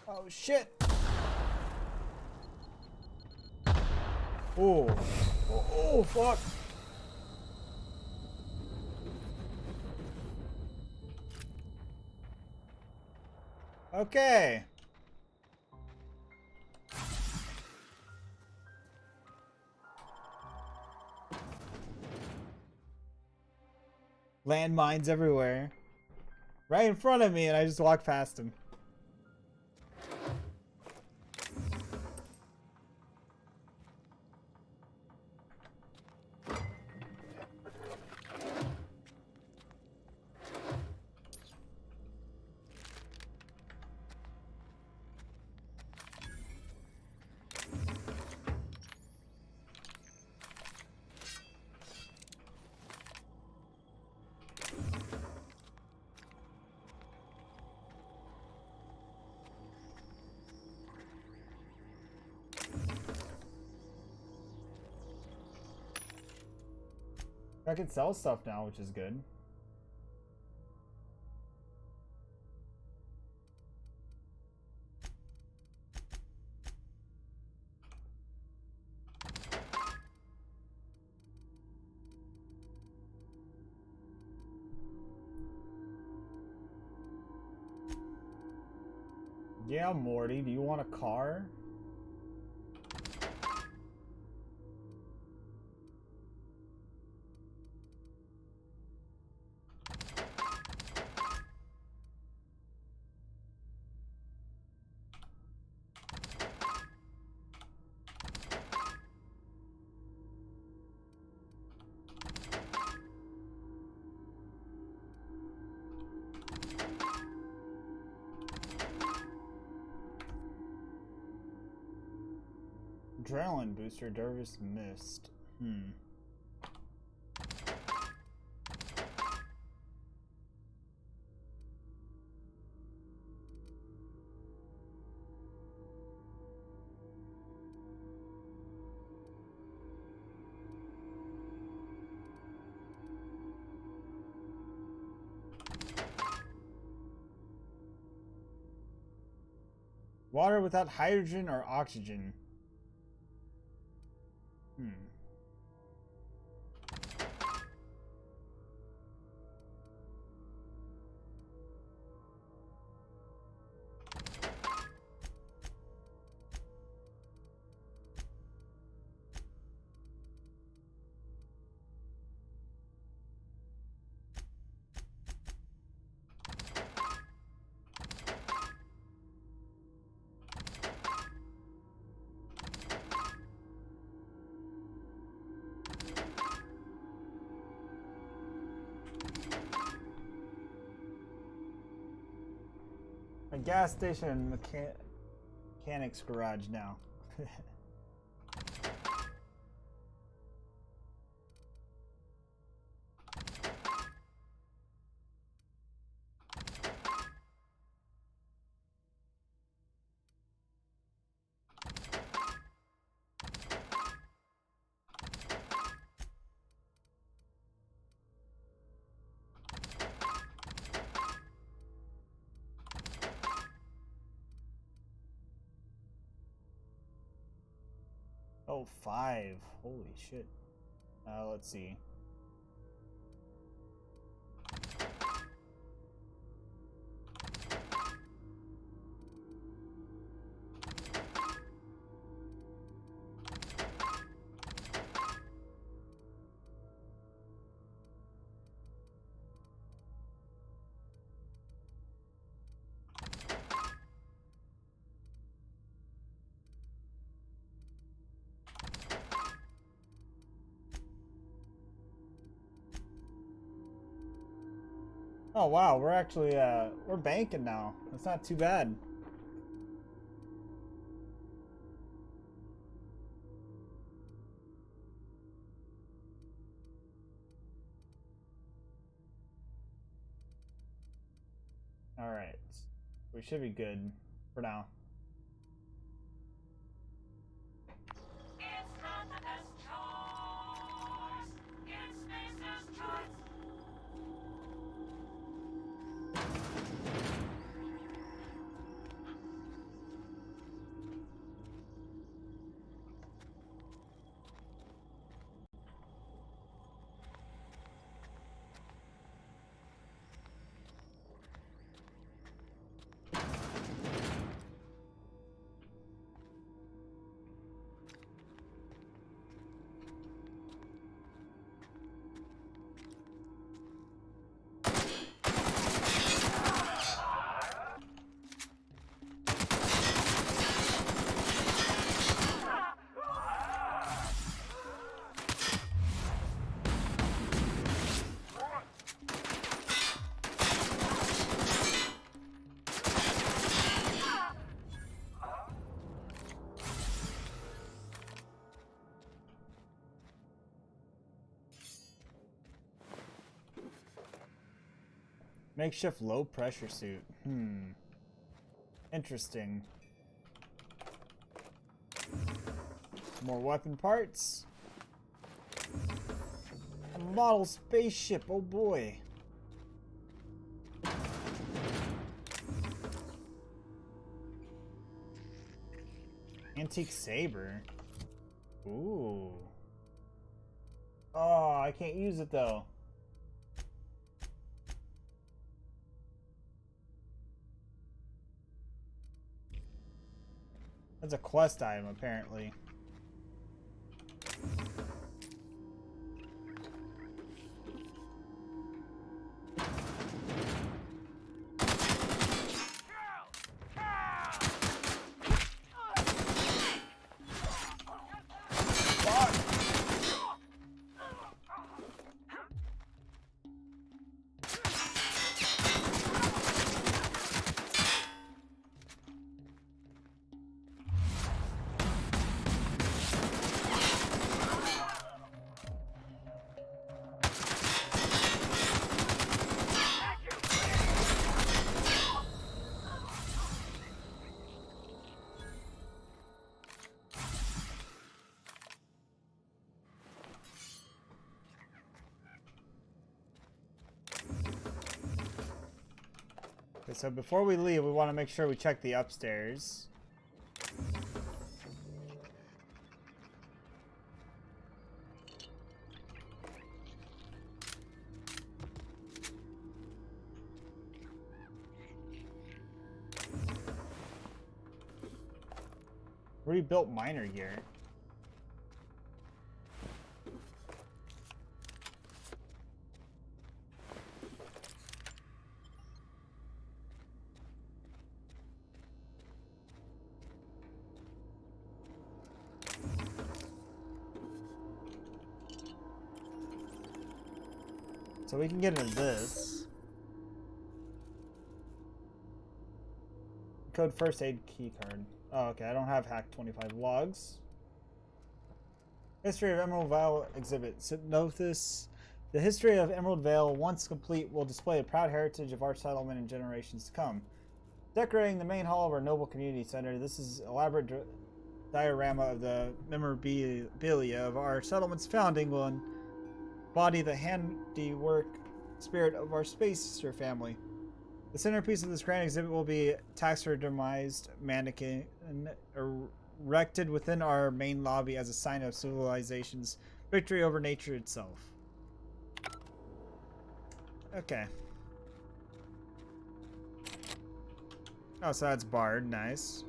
Oh shit! Oh, oh, fuck! Okay. Landmines everywhere. Right in front of me, and I just walked past him. I can sell stuff now, which is good. Yeah, Morty, do you want a car? Adrenaline booster, Dervis Mist. Water without hydrogen or oxygen. A gas station and mechanic's garage now. Oh, 5. Holy shit. Let's see. Oh wow, we're actually we're banking now. That's not too bad. All right. We should be good for now. It's not the best choice. It's Spacer's choice. Makeshift low pressure suit. Interesting. More weapon parts. A model spaceship, oh boy. Antique saber. Ooh. Oh, I can't use it though. That's a quest item, apparently. Okay, so before we leave, we want to make sure we check the upstairs. Rebuilt miner gear. So we can get into this. Code first aid key card. Oh, okay. I don't have hack 25 logs. History of Emerald Vale exhibit. Synopsis. The history of Emerald Vale, once complete, will display a proud heritage of our settlement in generations to come. Decorating the main hall of our noble community center, this is elaborate diorama of the memorabilia of our settlement's founding will embody the handiwork spirit of our Spacer family. The centerpiece of this grand exhibit will be a taxidermized mannequin erected within our main lobby as a sign of civilization's victory over nature itself. Okay. Oh, so that's barred. Nice.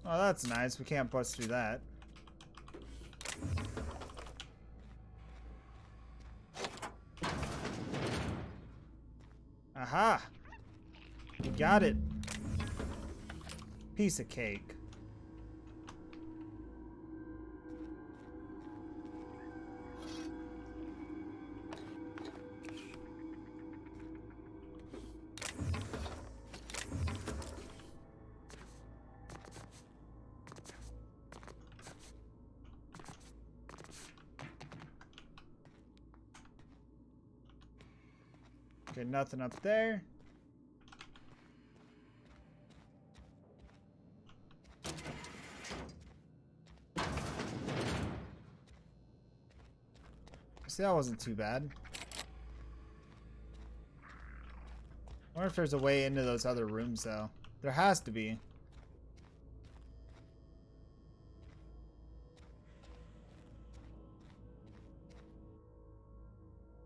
Oh, that's nice. We can't bust through that. Aha! You got it. Piece of cake. Okay, nothing up there. See, that wasn't too bad. I wonder if there's a way into those other rooms, though. There has to be.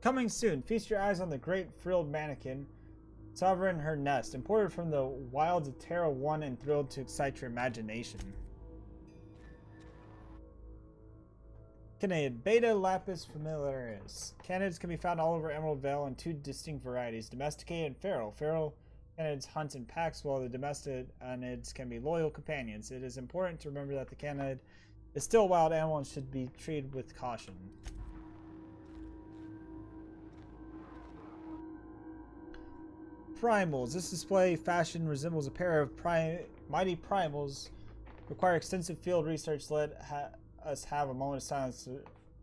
Coming soon, feast your eyes on the great frilled mannequin, sovereign her nest, imported from the wilds of Terra 1 and thrilled to excite your imagination. Canid, Beta Lapis familiaris. Canids can be found all over Emerald Vale in two distinct varieties, domesticated and feral. Feral canids hunt in packs, while the domesticated canids can be loyal companions. It is important to remember that the canid is still a wild animal and should be treated with caution. Primals. This display fashion resembles a pair of mighty primals. Require extensive field research. Let us have a moment of silence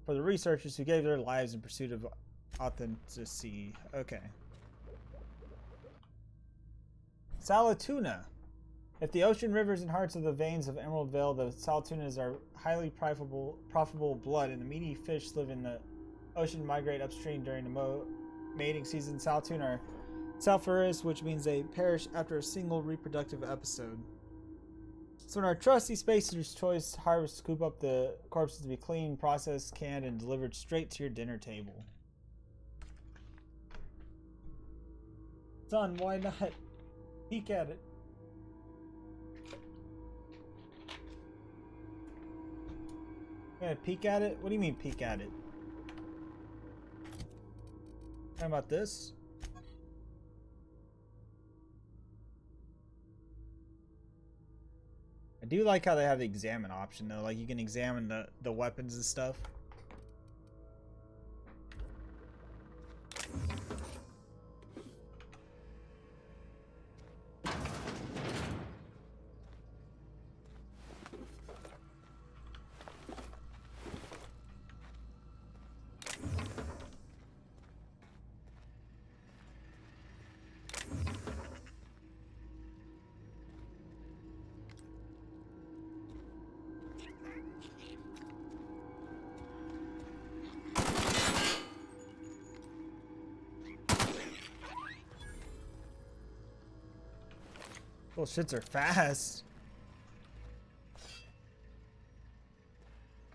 for the researchers who gave their lives in pursuit of authenticity. Okay. Salatuna. If the ocean rivers and hearts of the veins of Emerald Vale, the salatunas are highly profitable blood, and the meaty fish live in the ocean migrate upstream during the mating season. Salatuna are sulfurous, which means they perish after a single reproductive episode. So in our trusty Spacer's Choice harvest, scoop up the corpses to be cleaned, processed, canned, and delivered straight to your dinner table. Son, why not? Peek at it. Gonna peek at it? What do you mean peek at it? How about this? I do like how they have the examine option though, like you can examine the weapons and stuff. Well, shits are fast.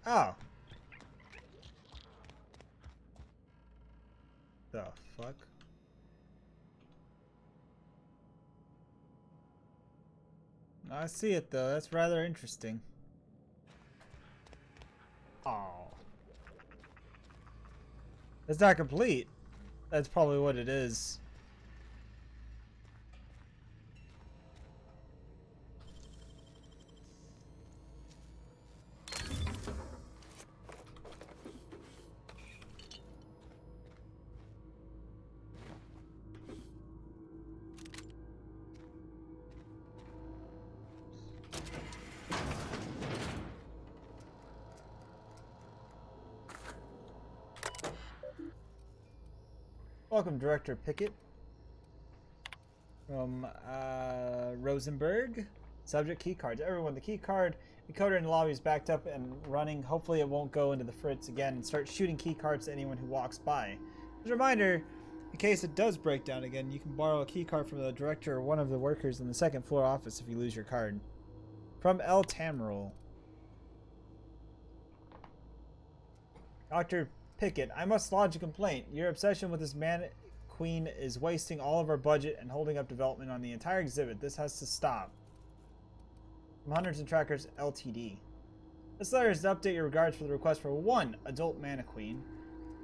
Oh. The fuck? I see it though. That's rather interesting. Oh. It's not complete. That's probably what it is. Welcome, Director Pickett. From Rosenberg. Subject key cards. Everyone, the key card encoder in the lobby is backed up and running. Hopefully it won't go into the fritz again and start shooting key cards to anyone who walks by. As a reminder, in case it does break down again, you can borrow a key card from the director or one of the workers in the second floor office if you lose your card. From L. Tamril. Dr. Pickett, I must lodge a complaint. Your obsession with this man queen is wasting all of our budget and holding up development on the entire exhibit. This has to stop. From Hunters and Trackers Ltd. This letter is to update your regards for the request for one adult mannequin.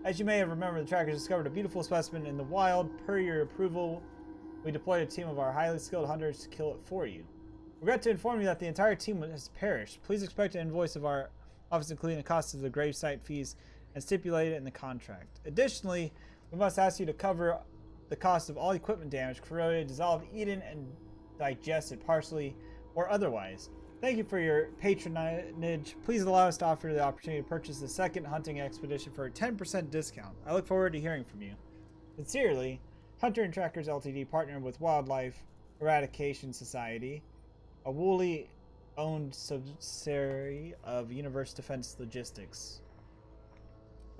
As you may have remembered, the trackers discovered a beautiful specimen in the wild. Per your approval, we deployed a team of our highly skilled hunters to kill it for you. Regret to inform you that the entire team has perished. Please expect an invoice of our office including the cost of the gravesite fees and stipulate it in the contract. Additionally, we must ask you to cover the cost of all equipment damage, corroded, dissolved, eaten, and digested partially or otherwise. Thank you for your patronage. Please allow us to offer the opportunity to purchase the second hunting expedition for a 10% discount. I look forward to hearing from you. Sincerely, Hunter and Trackers Ltd. Partner with Wildlife Eradication Society, a wholly owned subsidiary of Universe Defense Logistics.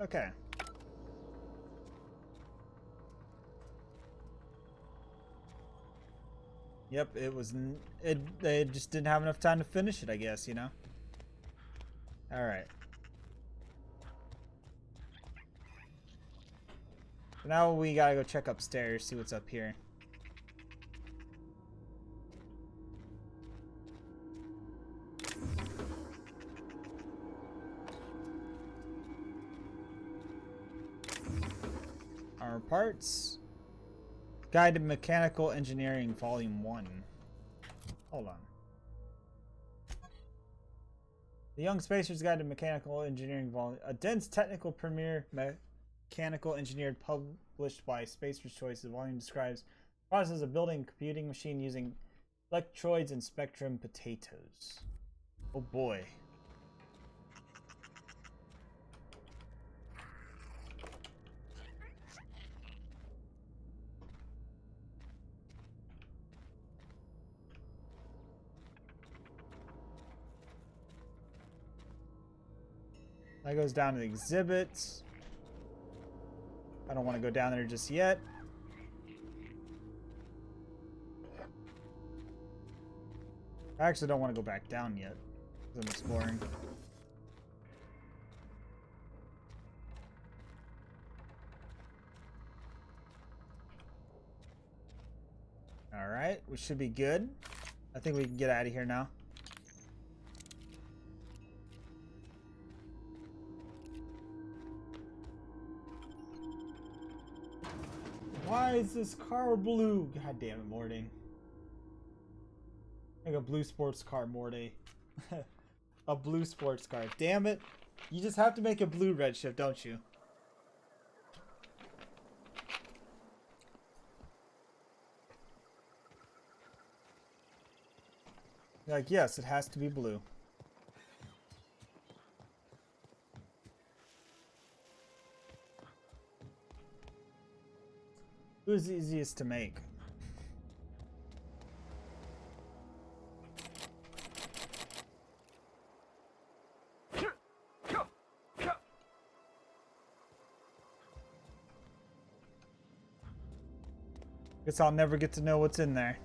Okay. Yep, it was. They just didn't have enough time to finish it, I guess, you know? Alright. So now we gotta go check upstairs, see what's up here. Our parts. Guide to Mechanical Engineering Volume 1. Hold on. The Young Spacer's Guide to Mechanical Engineering Volume. A dense technical premier mechanical engineered published by Spacer's Choice. The volume describes the process of building a computing machine using electrodes and spectrum potatoes. Oh boy. That goes down to the exhibits. I don't want to go down there just yet. I actually don't want to go back down yet, because I'm exploring. Alright, we should be good. I think we can get out of here now. Why is this car blue? God damn it, Morty. Like a blue sports car, Morty. A blue sports car. Damn it. You just have to make a blue redshift, don't you? Like, yes, it has to be blue. Who's the easiest to make? Guess I'll never get to know what's in there.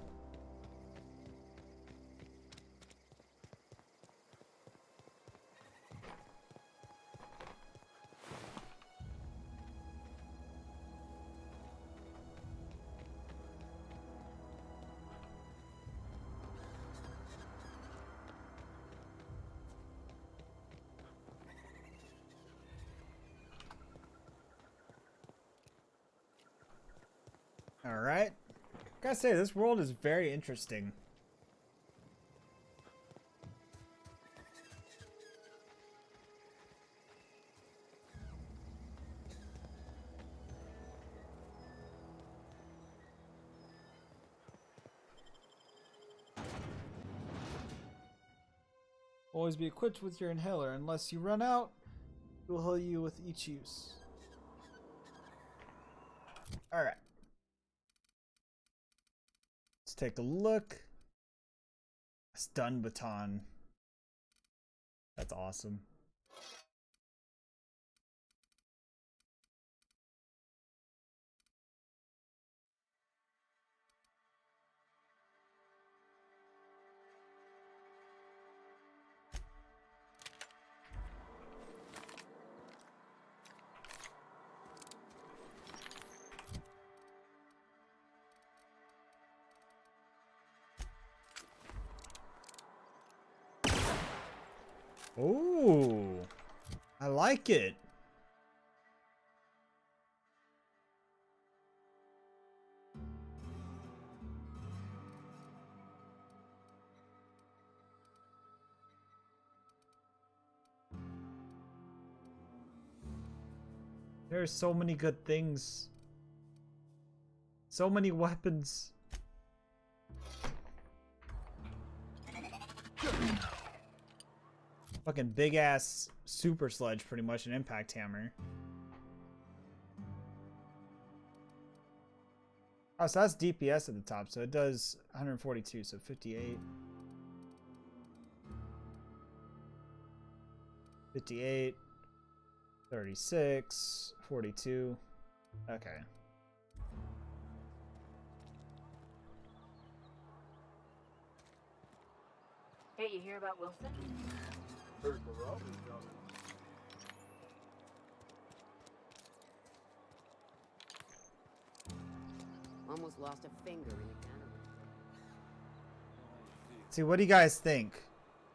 Alright. Gotta say, this world is very interesting. Always be equipped with your inhaler. Unless you run out, it will heal you with each use. Alright. Let's take a look. Stun baton. That's awesome. Ooh, I like it. There's so many good things. So many weapons. Fucking big ass super sledge, pretty much, an impact hammer. Oh, so that's DPS at the top, so it does 142, so 58. 58. 36. 42. Okay. Hey, you hear about Wilson? Heard the robbers coming. Almost lost a finger in a cannon. See, what do you guys think?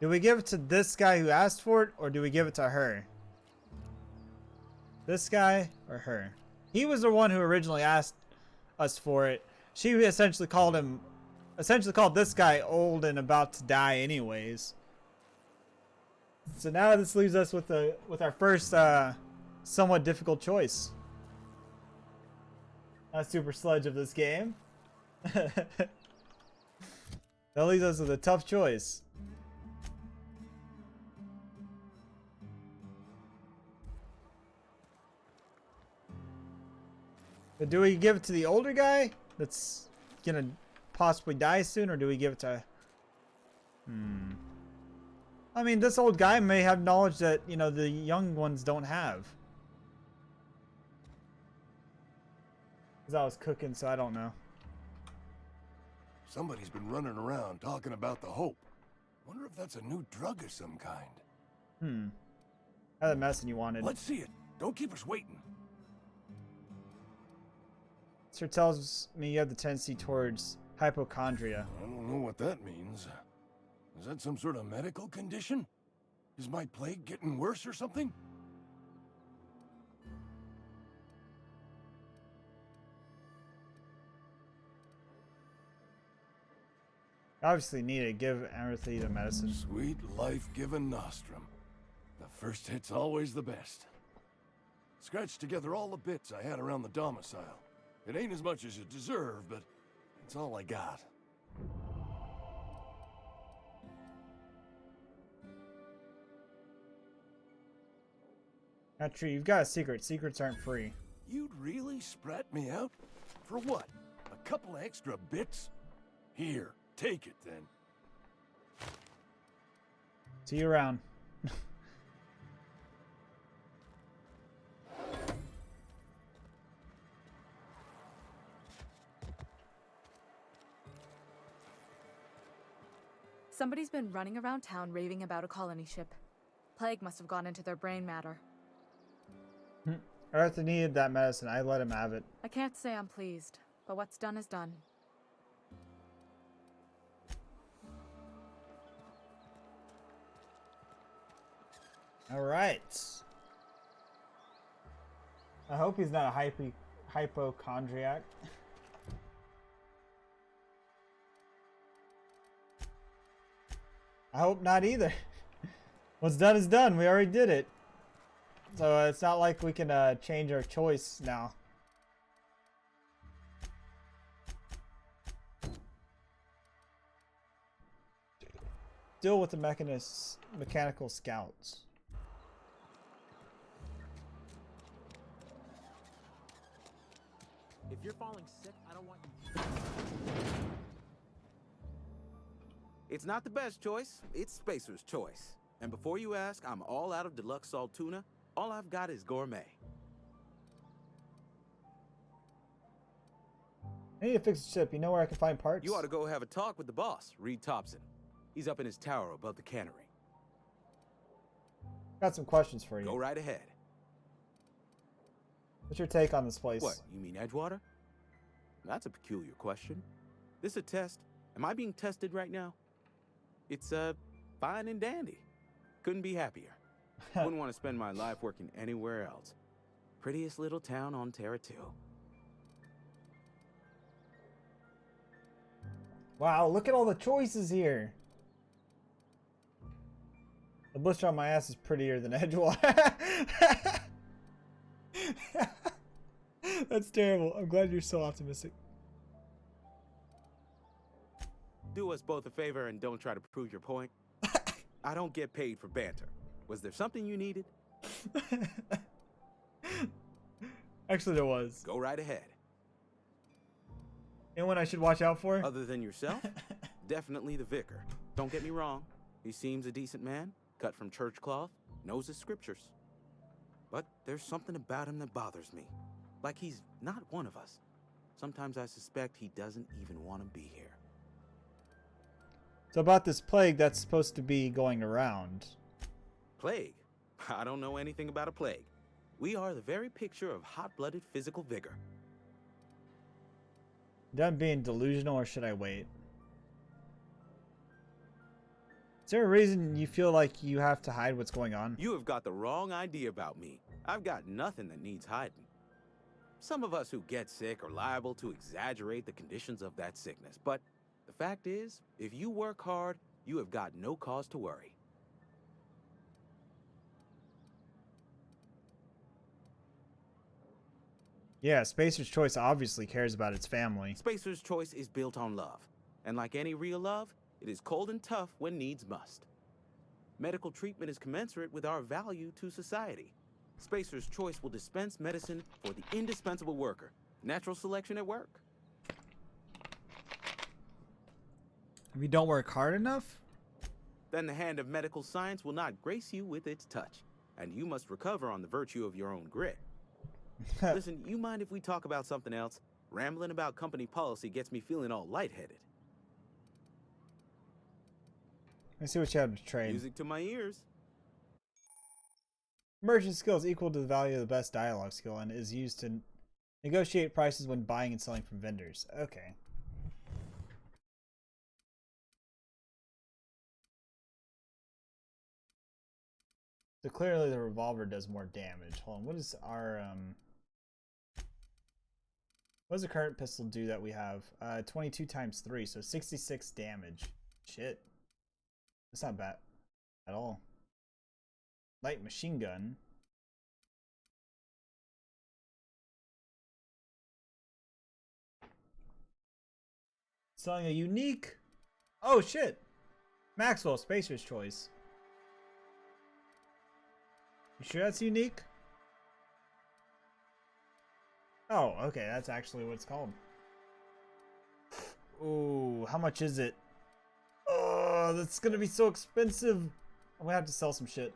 Do we give it to this guy who asked for it, or do we give it to her? This guy or her? He was the one who originally asked us for it. She essentially called this guy old and about to die anyways. So now this leaves us with our first somewhat difficult choice. A super sledge of this game. That leaves us with a tough choice. But do we give it to the older guy that's gonna possibly die soon, or do we give it to... I mean, this old guy may have knowledge that, you know, the young ones don't have. Because I was cooking, so I don't know. Somebody's been running around talking about the Hope. Wonder if that's a new drug of some kind. Had the medicine you wanted. Let's see it. Don't keep us waiting. Sir tells me you have the tendency towards hypochondria. I don't know what that means. Is that some sort of medical condition? Is my plague getting worse or something? Obviously need to give Amethy the medicine. Sweet life-giving nostrum. The first hit's always the best. Scratched together all the bits I had around the domicile. It ain't as much as you deserve, but it's all I got. Not true. You've got a secret. Secrets aren't free. You'd really sprat me out? For what? A couple of extra bits? Here, take it then. See you around. Somebody's been running around town raving about a colony ship. Plague must have gone into their brain matter. Arthur needed that medicine. I let him have it. I can't say I'm pleased, but what's done is done. All right. I hope he's not a hypochondriac. I hope not either. What's done is done. We already did it. So it's not like we can change our choice now. Deal with the mechanical scouts. If you're falling sick, I don't want you. It's not the best choice, it's Spacer's choice. And before you ask, I'm all out of deluxe salt tuna. All I've got is gourmet. I need to fix the ship. You know where I can find parts? You ought to go have a talk with the boss, Reed Thompson. He's up in his tower above the cannery. Got some questions for you. Go right ahead. What's your take on this place? What, you mean Edgewater? That's a peculiar question. This a test? Am I being tested right now? It's, fine and dandy. Couldn't be happier. Wouldn't want to spend my life working anywhere else. Prettiest little town on Terra 2. Wow, look at all the choices here. The blister on my ass is prettier than Edgewater. That's terrible. I'm glad you're so optimistic. Do us both a favor and don't try to prove your point. I don't get paid for banter. Was there something you needed? Actually, there was. Go right ahead. Anyone I should watch out for? Other than yourself? Definitely the vicar. Don't get me wrong. He seems a decent man, cut from church cloth, knows his scriptures. But there's something about him that bothers me. Like he's not one of us. Sometimes I suspect he doesn't even want to be here. So about this plague that's supposed to be going around. Plague? I don't know anything about a plague. We are the very picture of hot-blooded physical vigor. Done being delusional, or should I wait? Is there a reason you feel like you have to hide what's going on? You have got the wrong idea about me. I've got nothing that needs hiding. Some of us who get sick are liable to exaggerate the conditions of that sickness, but the fact is, if you work hard, you have got no cause to worry. Yeah, Spacer's Choice obviously cares about its family. Spacer's Choice is built on love, and like any real love, it is cold and tough when needs must. Medical treatment is commensurate with our value to society. Spacer's Choice will dispense medicine for the indispensable worker. Natural selection at work. If you don't work hard enough? Then the hand of medical science will not grace you with its touch, and you must recover on the virtue of your own grit. Listen, you mind if we talk about something else? Rambling about company policy gets me feeling all lightheaded. Let's see what you have to trade. Music to my ears. Merchant skill is equal to the value of the best dialogue skill and is used to negotiate prices when buying and selling from vendors. Okay. So clearly the revolver does more damage. Hold on, what is our what does the current pistol do that we have? 22 times 3, so 66 damage. Shit. That's not bad at all. Light machine gun. Selling a unique. Oh shit! Maxwell, Spacer's Choice. You sure that's unique? Oh, okay, that's actually what it's called. Ooh, how much is it? Oh, that's gonna be so expensive. I'm gonna have to sell some shit.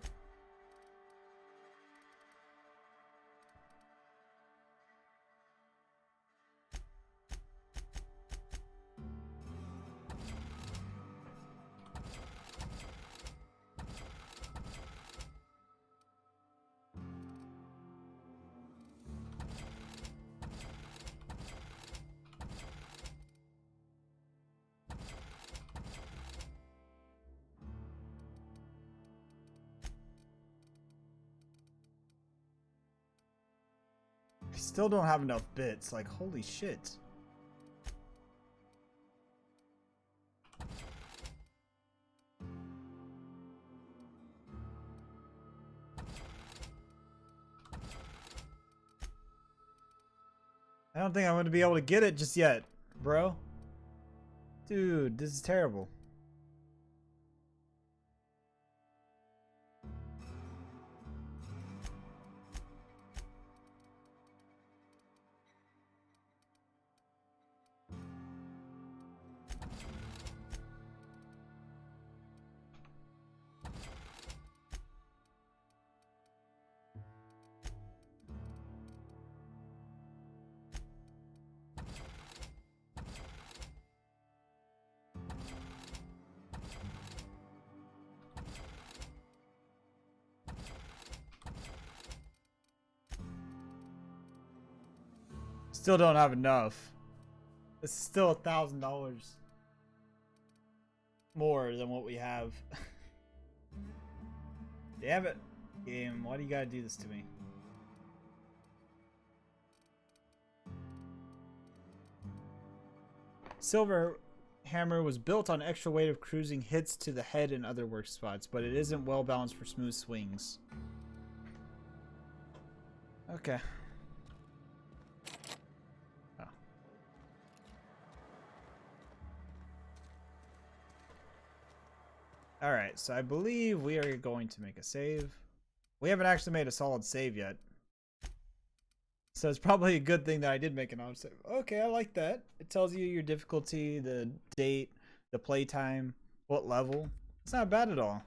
I still don't have enough bits, like holy shit. I don't think I'm going to be able to get it just yet, bro. Dude, this is terrible. Still don't have enough. It's still $1,000 more than what we have. Damn it, game! Why do you gotta do this to me? Silver Hammer was built on extra weight of cruising hits to the head and other work spots, but it isn't well balanced for smooth swings. Okay. Alright, so I believe we are going to make a save. We haven't actually made a solid save yet. So it's probably a good thing that I did make an auto save. Okay, I like that. It tells you your difficulty, the date, the playtime, what level. It's not bad at all.